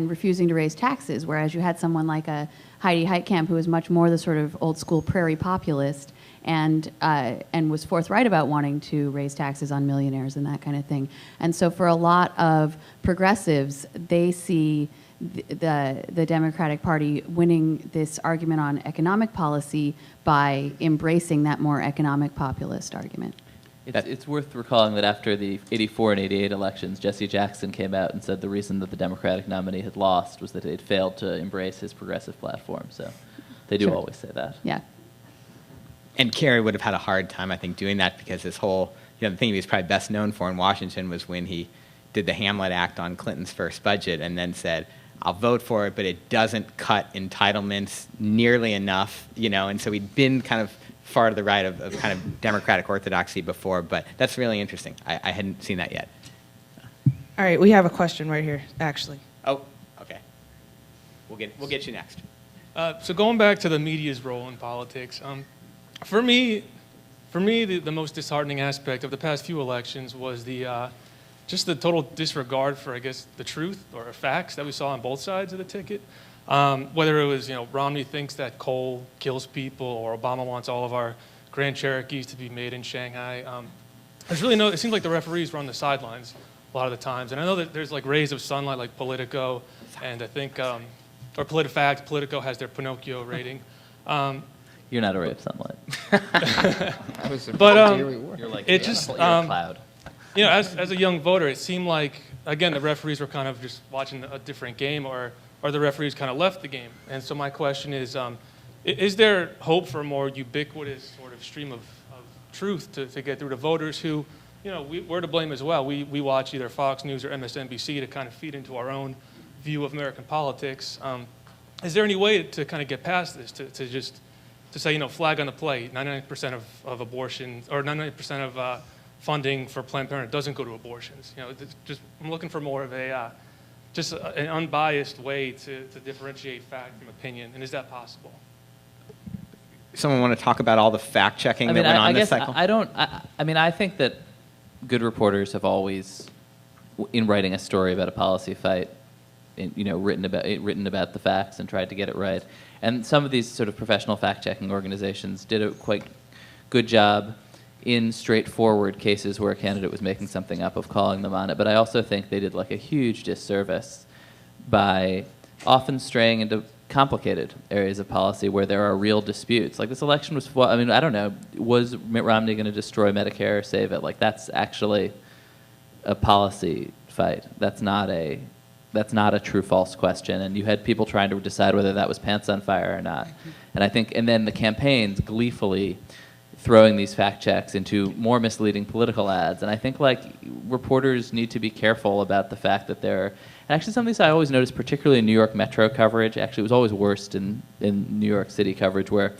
refusing to raise taxes, whereas you had someone like a Heidi Heitkamp, who was much more the sort of old school prairie populist and was forthright about wanting to raise taxes on millionaires and that kind of thing. And so for a lot of progressives, they see the Democratic Party winning this argument on economic policy by embracing that more economic populist argument. It's worth recalling that after the 84 and 88 elections, Jesse Jackson came out and said the reason that the Democratic nominee had lost was that they'd failed to embrace his progressive platform. So they do always say that. Yeah. And Kerry would have had a hard time, I think, doing that because his whole, the thing he was probably best known for in Washington was when he did the Hamlet Act on Clinton's first budget and then said, I'll vote for it, but it doesn't cut entitlements nearly enough, and so he'd been kind of far to the right of kind of Democratic orthodoxy before, but that's really interesting. I hadn't seen that yet. All right, we have a question right here, actually. Oh, okay. We'll get you next. So going back to the media's role in politics, for me, for me, the most disheartening aspect of the past few elections was just the total disregard for, I guess, the truth or facts that we saw on both sides of the ticket. Whether it was, Romney thinks that coal kills people, or Obama wants all of our Grand Cherokees to be made in Shanghai. It seems like the referees were on the sidelines a lot of the times. And I know that there's like rays of sunlight like Politico, and I think, or PolitiFact, Politico has their Pinocchio rating. You're not a ray of sunlight. But You're like it just, you're a cloud. as a young voter, it seemed like, again, the referees were kind of just watching a different game, or the referees kind of left the game. And so my question is there hope for a more ubiquitous sort of stream of truth to get through to voters who, we're to blame as well. We watch either Fox News or MSNBC to kind of feed into our own view of American politics. Is there any way to kind of get past this, to say, flag on the play, 99% of abortions, or 99% of funding for Planned Parenthood doesn't go to abortions? I'm looking for more of an unbiased way to differentiate fact from opinion, and is that possible? Someone want to talk about all the fact checking that went on this cycle? I think that good reporters have always, in writing a story about a policy fight, written about the facts and tried to get it right. And some of these sort of professional fact-checking organizations did a quite good job in straightforward cases where a candidate was making something up of calling them on it. But I also think they did like a huge disservice by often straying into complicated areas of policy where there are real disputes. Like this election was, I don't know, was Mitt Romney going to destroy Medicare or save it? Like that's actually a policy fight. That's not a true-false question, and you had people trying to decide whether that was pants on fire or not. And then the campaigns gleefully throwing these fact checks into more misleading political ads. And I think like reporters need to be careful about the fact that and actually some of these I always noticed, particularly in New York metro coverage, actually it was always worst in New York City coverage, where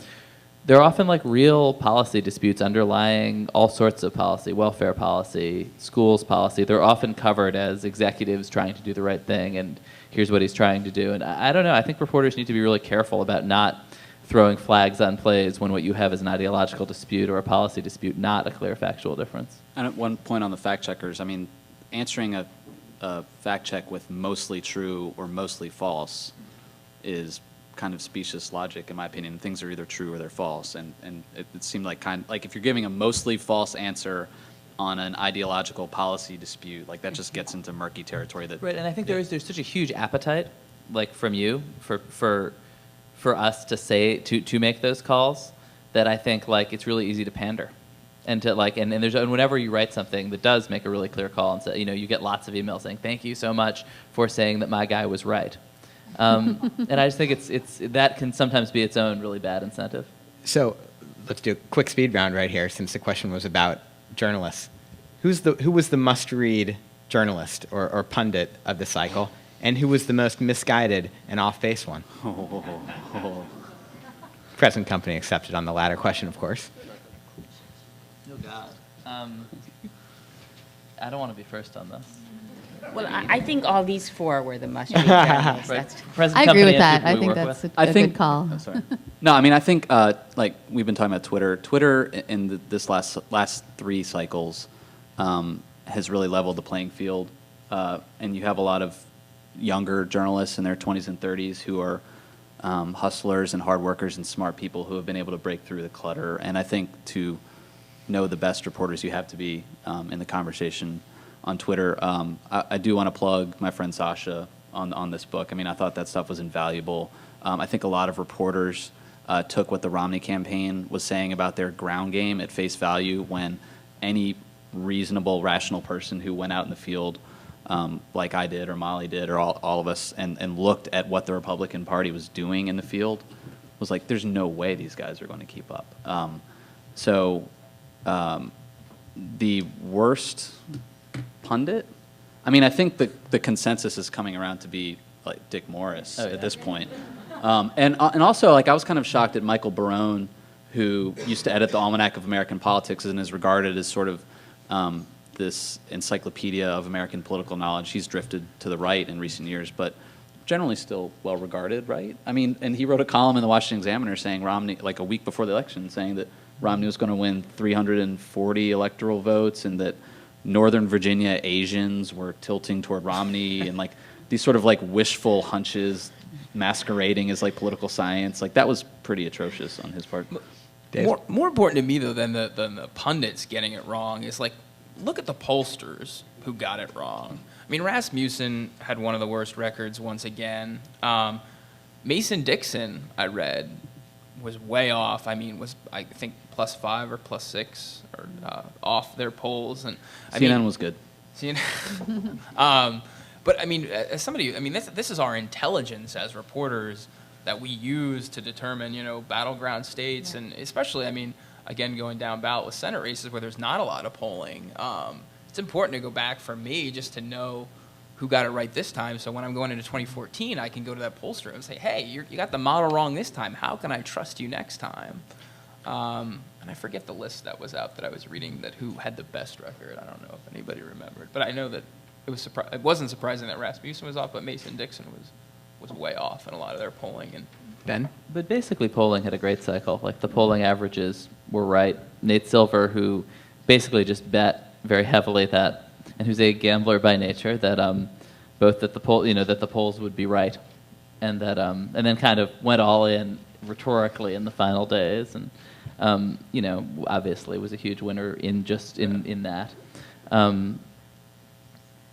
there are often like real policy disputes underlying all sorts of policy, welfare policy, schools policy. They're often covered as executives trying to do the right thing, and here's what he's trying to do. And I don't know, I think reporters need to be really careful about not throwing flags on plays when what you have is an ideological dispute or a policy dispute, not a clear factual difference. And at one point on the fact checkers, answering a fact check with mostly true or mostly false is kind of specious logic, in my opinion. Things are either true or they're false, and it seemed like if you're giving a mostly false answer on an ideological policy dispute, like that just gets into murky territory. Right, and I think there's such a huge appetite, like from you, for us to say to make those calls, that I think like it's really easy to pander, and to like and whenever you write something that does make a really clear call and say, you get lots of emails saying thank you so much for saying that my guy was right. And I just think it's that can sometimes be its own really bad incentive. So let's do a quick speed round right here, since the question was about journalists. Who was the must-read journalist or pundit of the cycle, and who was the most misguided and off-base one? Present company accepted on the latter question, of course. Oh God. I don't want to be first on this. Well, I think all these four were the must-read journalists. Present I agree company with and that. people I we think work that's with. a good call. Oh, sorry. No, I think like we've been talking about Twitter. Twitter in this last three cycles has really leveled the playing field, and you have a lot of younger journalists in their 20s and 30s who are hustlers and hard workers and smart people who have been able to break through the clutter. And I think to know the best reporters, you have to be in the conversation on Twitter. I do want to plug my friend Sasha on this book. I thought that stuff was invaluable. I think a lot of reporters took what the Romney campaign was saying about their ground game at face value, when any reasonable, rational person who went out in the field, like I did or Molly did or all of us, and looked at what the Republican Party was doing in the field, was like, there's no way these guys are going to keep up. The worst pundit, I think the consensus is coming around to be like Dick Morris at this point. And also, like, I was kind of shocked at Michael Barone, who used to edit the Almanac of American Politics and is regarded as sort of this encyclopedia of American political knowledge. He's drifted to the right in recent years, but generally still well regarded, right? And he wrote a column in the Washington Examiner saying Romney, like a week before the election, saying that Romney was going to win 340 electoral votes, and that Northern Virginia Asians were tilting toward Romney, and like these sort of like wishful hunches masquerading as like political science. Like that was pretty atrocious on his part. More important to me though than the pundits getting it wrong is like, look at the pollsters who got it wrong. I mean, Rasmussen had one of the worst records once again. Mason-Dixon, I read, was way off. I mean, was I think +5 or +6 or off their polls, and CNN was good. CNN. But I mean, as somebody, I mean, this is our intelligence as reporters that we use to determine, battleground states, and especially, I mean, again, going down ballot with Senate races where there's not a lot of polling. It's important to go back for me just to know who got it right this time. So when I'm going into 2014, I can go to that pollster and say, hey, you got the model wrong this time. How can I trust you next time? And I forget the list that was out that I was reading that who had the best record. I don't know if anybody remembered. But I know that it wasn't surprising that Rasmussen was off, but Mason-Dixon was way off in a lot of their polling. And Ben? But basically, polling had a great cycle. Like, the polling averages were right. Nate Silver, who basically just bet very heavily that, and who's a gambler by nature, that both that the polls would be right, and that and then kind of went all in rhetorically in the final days, and obviously was a huge winner in that.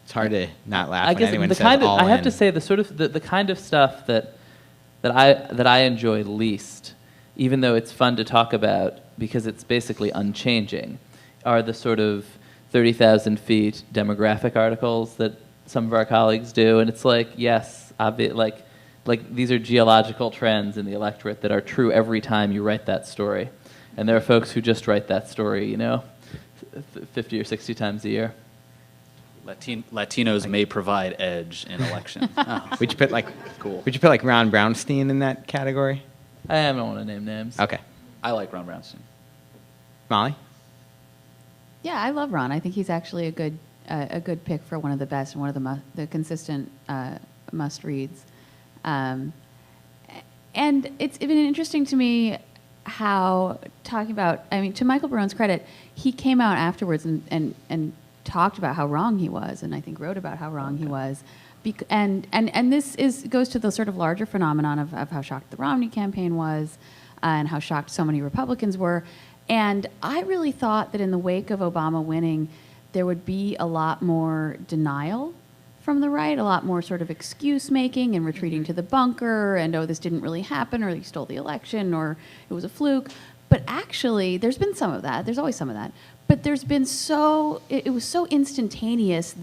It's hard to not laugh I when guess anyone the says kind of, all I have in. to say the sort of the kind of stuff that I enjoy least, even though it's fun to talk about because it's basically unchanging, are the sort of 30,000 feet demographic articles that some of our colleagues do, and it's like, yes, like these are geological trends in the electorate that are true every time you write that story, and there are folks who just write that story, 50 or 60 times a year. Latinos may provide edge in election. Would you put like Ron Brownstein in that category? I don't want to name names. Okay. I like Ron Brownstein. Molly? Yeah, I love Ron. I think he's actually a good pick for one of the best and one of the consistent must reads. And it's been interesting to me how talking about, I mean, to Michael Barone's credit, he came out afterwards and talked about how wrong he was, and I think wrote about how wrong he was. And this goes to the sort of larger phenomenon of how shocked the Romney campaign was, and how shocked so many Republicans were. And I really thought that in the wake of Obama winning, there would be a lot more denial from the right, a lot more sort of excuse making and retreating to the bunker, and this didn't really happen, or he stole the election, or it was a fluke. But actually, there's been some of that. There's always some of that. But there's been it was so instantaneous,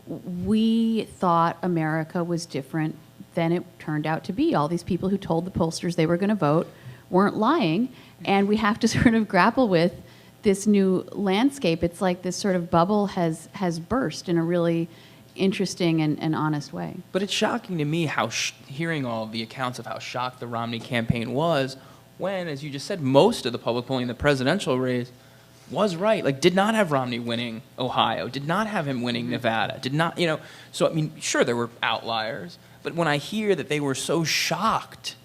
we thought America was different than it turned out to be. All these people who told the pollsters they were going to vote weren't lying, and we have to sort of grapple with this new landscape. It's like this sort of bubble has burst in a really interesting and honest way. But it's shocking to me how hearing all the accounts of how shocked the Romney campaign was when, as you just said, most of the public polling in the presidential race was right. Like, did not have Romney winning Ohio, did not have him winning Nevada, did not, So, I mean, sure, there were outliers, but when I hear that they were so shocked,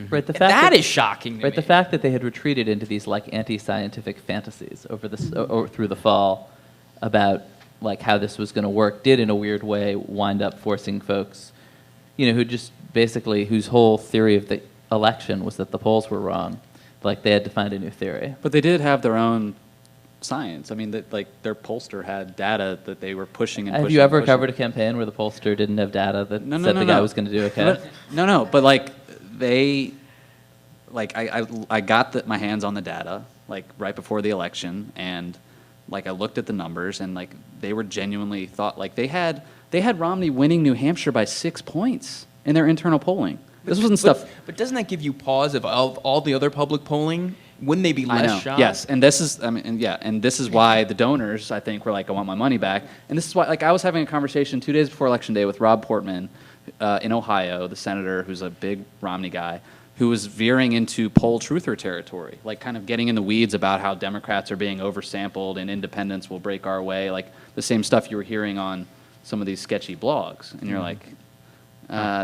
right, that is shocking to me. The fact that they had retreated into these like anti-scientific fantasies over this or through the fall about like how this was going to work did in a weird way wind up forcing folks, who just basically whose whole theory of the election was that the polls were wrong, like they had to find a new theory. But they did have their own science. I mean, their pollster had data that they were pushing and pushing. Have you ever and pushing. covered a campaign where the pollster didn't have data that said the guy was going to do okay? But like they, like I got my hands on the data like right before the election, and like I looked at the numbers, and like they were genuinely thought like they had Romney winning New Hampshire by 6 points in their internal polling. This wasn't stuff. But doesn't that give you pause of all the other public polling? Wouldn't they be I know. less shocked? Yes, and this is, and this is why the donors, I think, were like, I want my money back. And this is why, like, I was having a conversation 2 days before Election Day with Rob Portman in Ohio, the senator who's a big Romney guy, who was veering into poll truther territory, like kind of getting in the weeds about how Democrats are being oversampled and independents will break our way, like the same stuff you were hearing on some of these sketchy blogs. And you're like,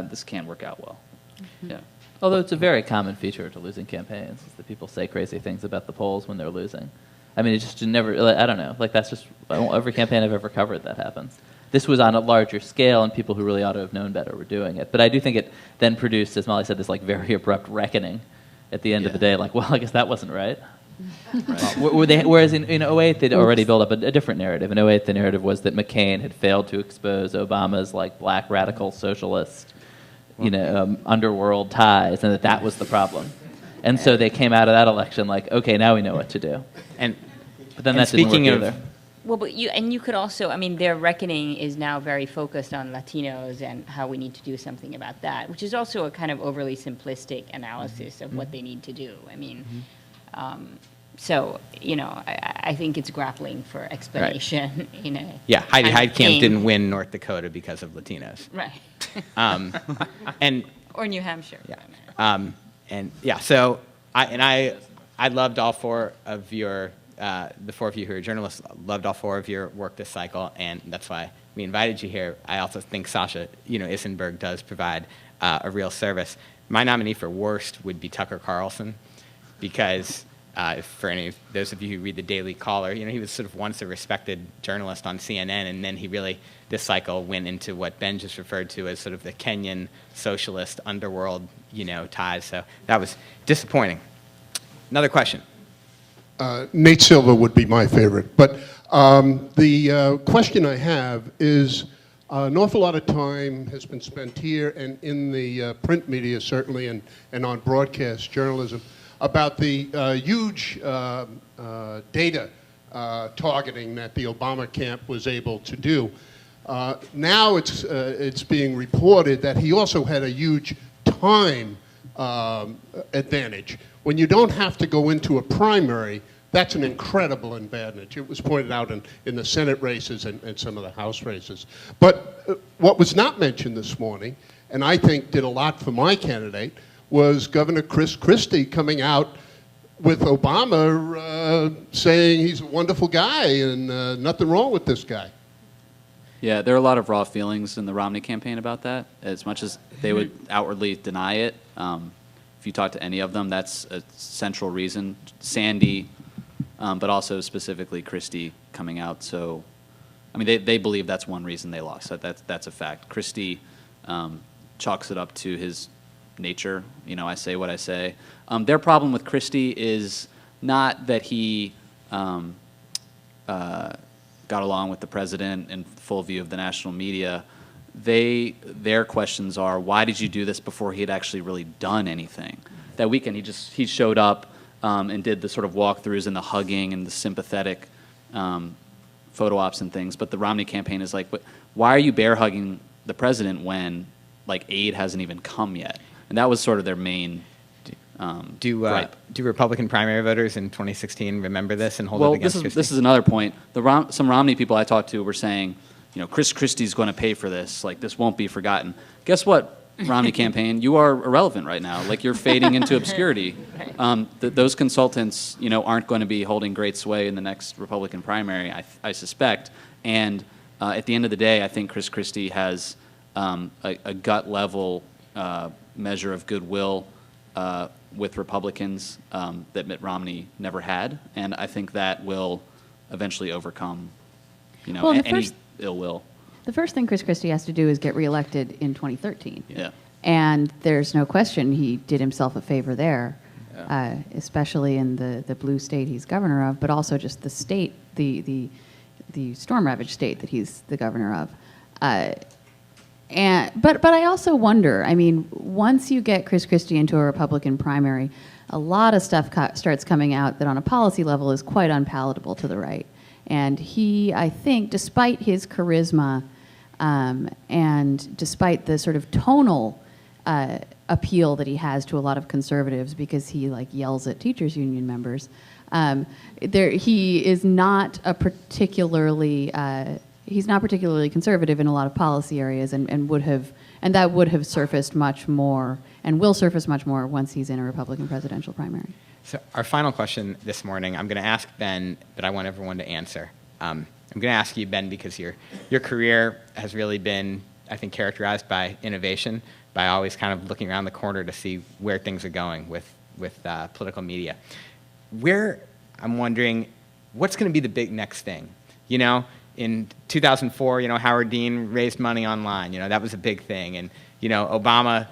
this can't work out well. Yeah. Although it's a very common feature to losing campaigns is that people say crazy things about the polls when they're losing. I mean, it just never, like, I don't know, like that's just, every campaign I've ever covered that happens. This was on a larger scale, and people who really ought to have known better were doing it. But I do think it then produced, as Molly said, this like very abrupt reckoning at the end of the day, like, well, I guess that wasn't right. Whereas in 08, they'd already built up a different narrative. In 08, the narrative was that McCain had failed to expose Obama's like black radical socialist, underworld ties, and that was the problem. And so they came out of that election like, okay, now we know what to do. But then that didn't work either. Well, but you could also, I mean, their reckoning is now very focused on Latinos and how we need to do something about that, which is also a kind of overly simplistic analysis of what they need to do. I mean, so, I think it's grappling for explanation in a Yeah, Heidi kind of Heitkamp game. didn't win North Dakota because of Latinos. Right. And Or New Hampshire. yeah. So I loved all four of your the four of you who are journalists loved all four of your work this cycle, and that's why we invited you here. I also think Sasha Issenberg does provide a real service. My nominee for worst would be Tucker Carlson, because for any of those of you who read the Daily Caller, he was sort of once a respected journalist on CNN, and then he really, this cycle, went into what Ben just referred to as sort of the Kenyan socialist underworld, ties. So that was disappointing. Another question. Nate Silver would be my favorite. But the question I have is, an awful lot of time has been spent here and in the print media, certainly, and on broadcast journalism, about the huge data targeting that the Obama camp was able to do. Now it's being reported that he also had a huge time advantage. When you don't have to go into a primary, that's an incredible advantage. It was pointed out in the Senate races and some of the House races. But what was not mentioned this morning, and I think did a lot for my candidate, was Governor Chris Christie coming out with Obama saying he's a wonderful guy and nothing wrong with this guy. Yeah, there are a lot of raw feelings in the Romney campaign about that, as much as they would outwardly deny it. If you talk to any of them, that's a central reason. Sandy, but also specifically Christie coming out. So, I mean, they believe that's one reason they lost. So that's a fact. Christie chalks it up to his nature. I say what I say. Their problem with Christie is not that he got along with the president in full view of the national media. Their questions are, why did you do this before he had actually really done anything? That weekend, he showed up and did the sort of walkthroughs and the hugging and the sympathetic photo ops and things. But the Romney campaign is like, but why are you bear hugging the president when like aid hasn't even come yet? And that was sort of their main Do Republican primary voters in 2016 remember this and hold well, it against Christie? This is another point. Some Romney people I talked to were saying, Chris Christie's going to pay for this. Like, this won't be forgotten. Guess what, Romney campaign? You are irrelevant right now. Like, you're fading into obscurity. Those consultants, aren't going to be holding great sway in the next Republican primary, I suspect. And at the end of the day, I think Chris Christie has a gut-level measure of goodwill with Republicans that Mitt Romney never had. And I think that will eventually overcome, any ill will. The first thing Chris Christie has to do is get reelected in 2013. Yeah. And there's no question he did himself a favor there, especially in the blue state he's governor of, but also just the state, the storm-ravaged state that he's the governor of. But I also wonder, I mean, once you get Chris Christie into a Republican primary, a lot of stuff starts coming out that on a policy level is quite unpalatable to the right. And he, I think, despite his charisma and despite the sort of tonal appeal that he has to a lot of conservatives because he like yells at teachers union members, he is not a particularly he's not particularly conservative in a lot of policy areas, and that would have surfaced much more and will surface much more once he's in a Republican presidential primary. So our final question this morning, I'm going to ask Ben, but I want everyone to answer. I'm going to ask you, Ben, because your career has really been, I think, characterized by innovation. by always kind of looking around the corner to see where things are going with political media. I'm wondering, what's going to be the big next thing? You know, in 2004, Howard Dean raised money online. That was a big thing. And, Obama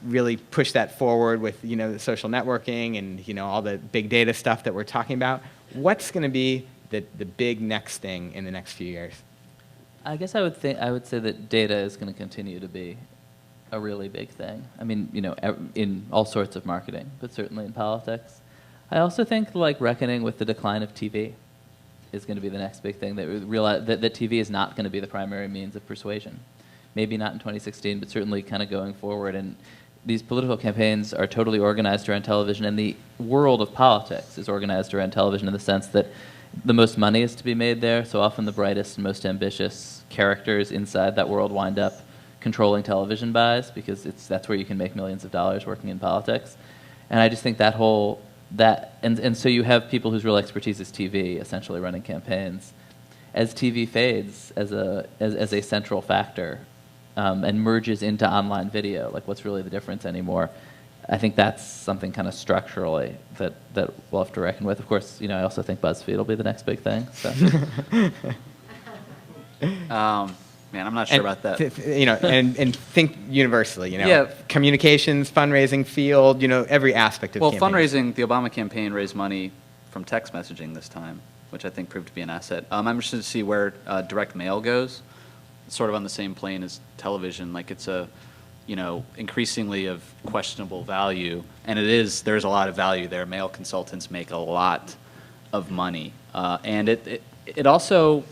really pushed that forward with, the social networking and, all the big data stuff that we're talking about. What's going to be the big next thing in the next few years? I guess I would say that data is going to continue to be a really big thing. I mean, in all sorts of marketing, but certainly in politics. I also think reckoning with the decline of TV is going to be the next big thing, that we realize that TV is not going to be the primary means of persuasion. Maybe not in 2016, but certainly kind of going forward. And these political campaigns are totally organized around television, and the world of politics is organized around television in the sense that the most money is to be made there, so often the brightest and most ambitious characters inside that world wind up controlling television buys, because that's where you can make millions of dollars working in politics. And I just think and so you have people whose real expertise is TV, essentially running campaigns. As TV fades as a central factor and merges into online video, what's really the difference anymore? I think that's something kind of structurally that we'll have to reckon with. Of course, I also think BuzzFeed will be the next big thing. So. Man, I'm not sure about that. And think universally, Yeah. communications, fundraising field, every aspect of campaigns. Fundraising, the Obama campaign raised money from text messaging this time, which I think proved to be an asset. I'm interested to see where direct mail goes. It's sort of on the same plane as television. It's a, increasingly of questionable value, and there's a lot of value there. Mail consultants make a lot of money, and it also,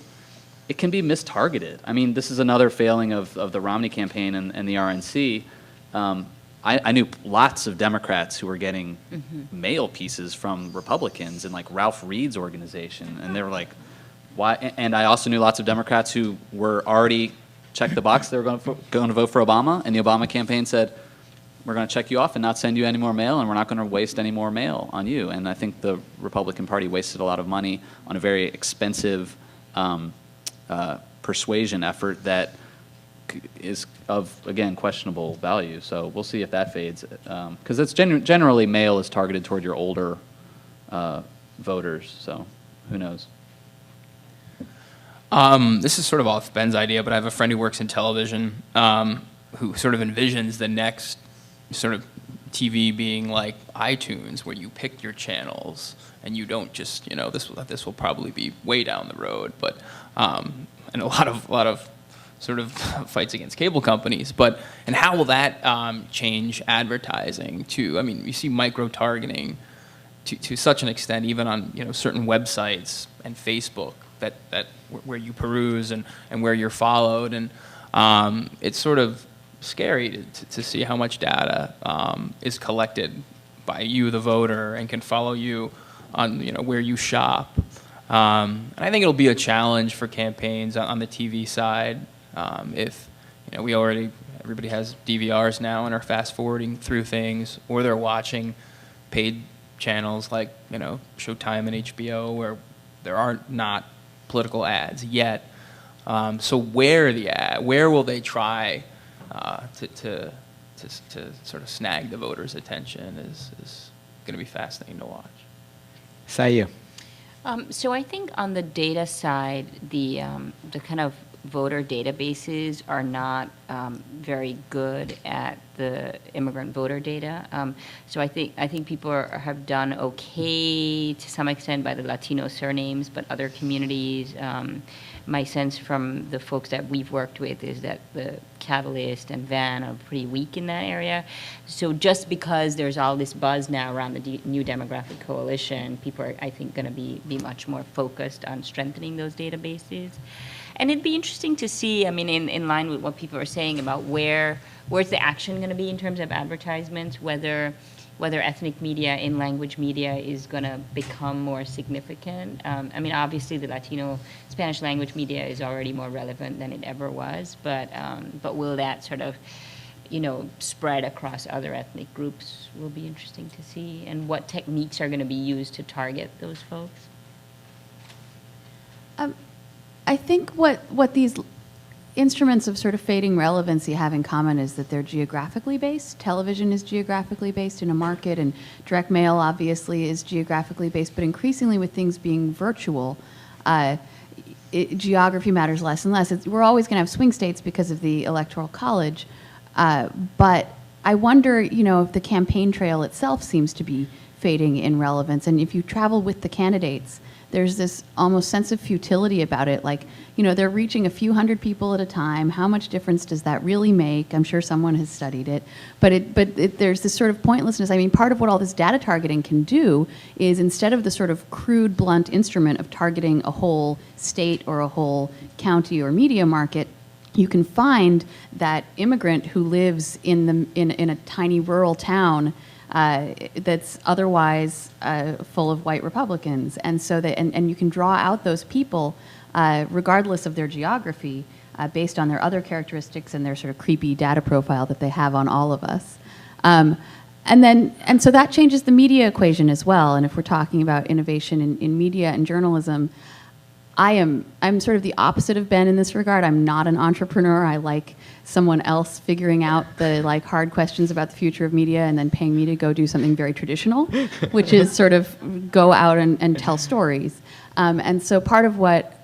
it can be mistargeted. I mean, this is another failing of the Romney campaign and the RNC. I knew lots of Democrats who were getting mail pieces from Republicans in Ralph Reed's organization, and they were like, why? And I also knew lots of Democrats who were already checked the box they were going to vote for Obama, and the Obama campaign said, we're going to check you off and not send you any more mail, and we're not going to waste any more mail on you. And I think the Republican Party wasted a lot of money on a very expensive persuasion effort that is of, again, questionable value. So we'll see if that fades, because it's generally mail is targeted toward your older voters. So who knows? This is sort of off Ben's idea, but I have a friend who works in television who sort of envisions the next sort of TV being like iTunes, where you pick your channels and you don't just, this will probably be way down the road, but and a lot of sort of fights against cable companies, and how will that change advertising too? I mean, you see micro-targeting to such an extent, even on certain websites and Facebook that where you peruse and where you're followed, and it's sort of scary to see how much data is collected by you, the voter, and can follow you on where you shop. And I think it'll be a challenge for campaigns on the TV side. If everybody has DVRs now and are fast forwarding through things, or they're watching paid channels like Showtime and HBO, where there are not political ads yet. So where will they try to sort of snag the voters' attention is going to be fascinating to watch. Sayu. So I think on the data side, the kind of voter databases are not very good at the immigrant voter data. So I think people have done okay to some extent by the Latino surnames, but other communities, my sense from the folks that we've worked with is that the Catalyst and Van are pretty weak in that area. So just because there's all this buzz now around the new demographic coalition, people are, I think, going to be much more focused on strengthening those databases. And it'd be interesting to see, I mean, in line with what people are saying about where's the action going to be in terms of advertisements, whether ethnic media, in-language media is going to become more significant. I mean, obviously the Latino Spanish language media is already more relevant than it ever was, but will that sort of, spread across other ethnic groups will be interesting to see, and what techniques are going to be used to target those folks. I think what these instruments of sort of fading relevancy have in common is that they're geographically based. Television is geographically based in a market, and direct mail obviously is geographically based, but increasingly with things being virtual, geography matters less and less. We're always going to have swing states because of the Electoral College, but I wonder, if the campaign trail itself seems to be fading in relevance, and if you travel with the candidates, there's this almost sense of futility about it. Like, they're reaching a few hundred people at a time. How much difference does that really make? I'm sure someone has studied it. But there's this sort of pointlessness. I mean, part of what all this data targeting can do is, instead of the sort of crude, blunt instrument of targeting a whole state or a whole county or media market, you can find that immigrant who lives in a tiny rural town that's otherwise full of white Republicans, and so that and you can draw out those people regardless of their geography, based on their other characteristics and their sort of creepy data profile that they have on all of us. And so that changes the media equation as well. And if we're talking about innovation in media and journalism, I'm sort of the opposite of Ben in this regard. I'm not an entrepreneur. I like someone else figuring out the hard questions about the future of media and then paying me to go do something very traditional, which is sort of go out and tell stories. And so part of what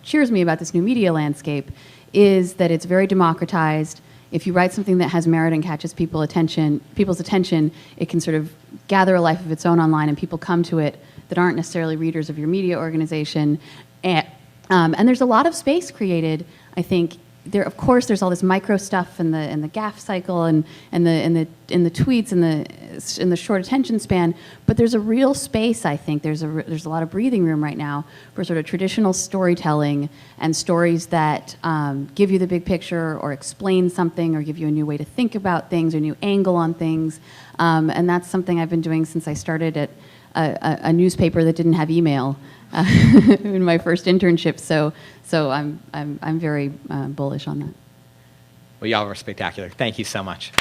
cheers me about this new media landscape is that it's very democratized. If you write something that has merit and catches people's attention, it can sort of gather a life of its own online, and people come to it that aren't necessarily readers of your media organization. And there's a lot of space created, I think. Of course, there's all this micro stuff in the gaffe cycle and the tweets and the short attention span. But there's a real space, I think. There's a lot of breathing room right now for sort of traditional storytelling and stories that give you the big picture or explain something or give you a new way to think about things or a new angle on things. And that's something I've been doing since I started at a newspaper that didn't have email in my first internship. So I'm very bullish on that. Well, y'all were spectacular. Thank you so much.